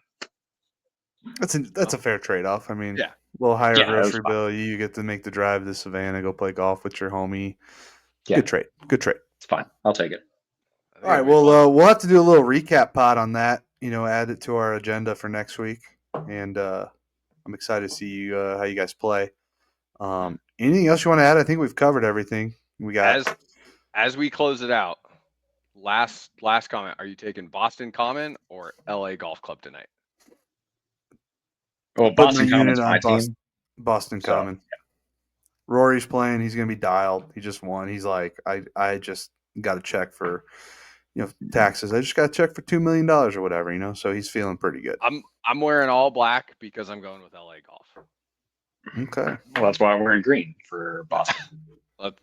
that's a fair trade-off. I mean, Yeah. a little higher Yeah, grocery bill. You get to make the drive to Savannah, go play golf with your homie. Yeah. Good trade. Good trade. It's fine. I'll take it. All right. Well, we'll have to do a little recap pod on that. Add it to our agenda for next week, and I'm excited to see how you guys play. Anything else you want to add? I think we've covered everything. We got as we close it out. Last comment. Are you taking Boston Common or LA Golf Club tonight? Well, Boston Common's my team. Boston Common. Yeah. Rory's playing. He's going to be dialed. He just won. He's like, I just got a check for, taxes. I just got a check for $2 million or whatever, so he's feeling pretty good. I'm wearing all black because I'm going with LA Golf. Okay. Well, that's why I'm wearing green for Boston.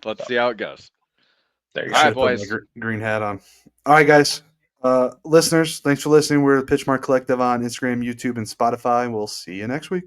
Let's see how it goes. There you go. All right, boys. Green hat on. All right, guys. Listeners, thanks for listening. We're the Pitchmark Collective on Instagram, YouTube, and Spotify. We'll see you next week.